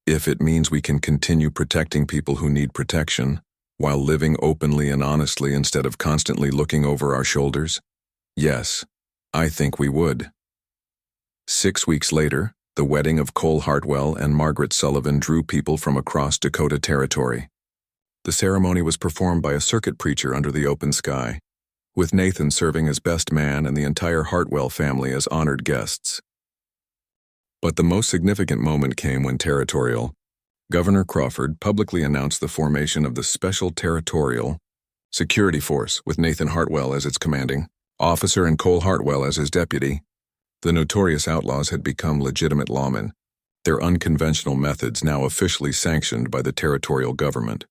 "If it means we can continue protecting people who need protection, while living openly and honestly instead of constantly looking over our shoulders, yes, I think we would." 6 weeks later, the wedding of Cole Hartwell and Margaret Sullivan drew people from across Dakota Territory. The ceremony was performed by a circuit preacher under the open sky, with Nathan serving as best man and the entire Hartwell family as honored guests. But the most significant moment came when Territorial Governor Crawford publicly announced the formation of the Special Territorial Security Force, with Nathan Hartwell as its commanding officer and Cole Hartwell as his deputy. The notorious outlaws had become legitimate lawmen, their unconventional methods now officially sanctioned by the territorial government.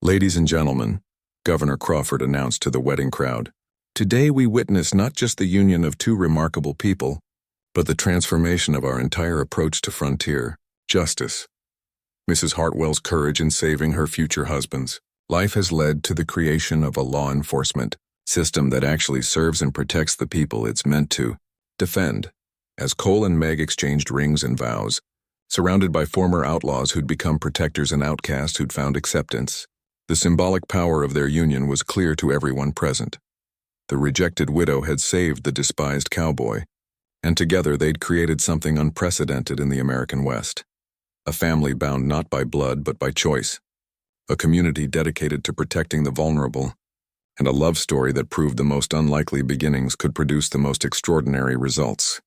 "Ladies and gentlemen," Governor Crawford announced to the wedding crowd, "today we witness not just the union of two remarkable people, but the transformation of our entire approach to frontier justice. Mrs. Hartwell's courage in saving her future husband's life has led to the creation of a law enforcement system that actually serves and protects the people it's meant to defend." As Cole and Meg exchanged rings and vows, surrounded by former outlaws who'd become protectors and outcasts who'd found acceptance, the symbolic power of their union was clear to everyone present. The rejected widow had saved the despised cowboy, and together they'd created something unprecedented in the American West. A family bound not by blood but by choice, a community dedicated to protecting the vulnerable, and a love story that proved the most unlikely beginnings could produce the most extraordinary results.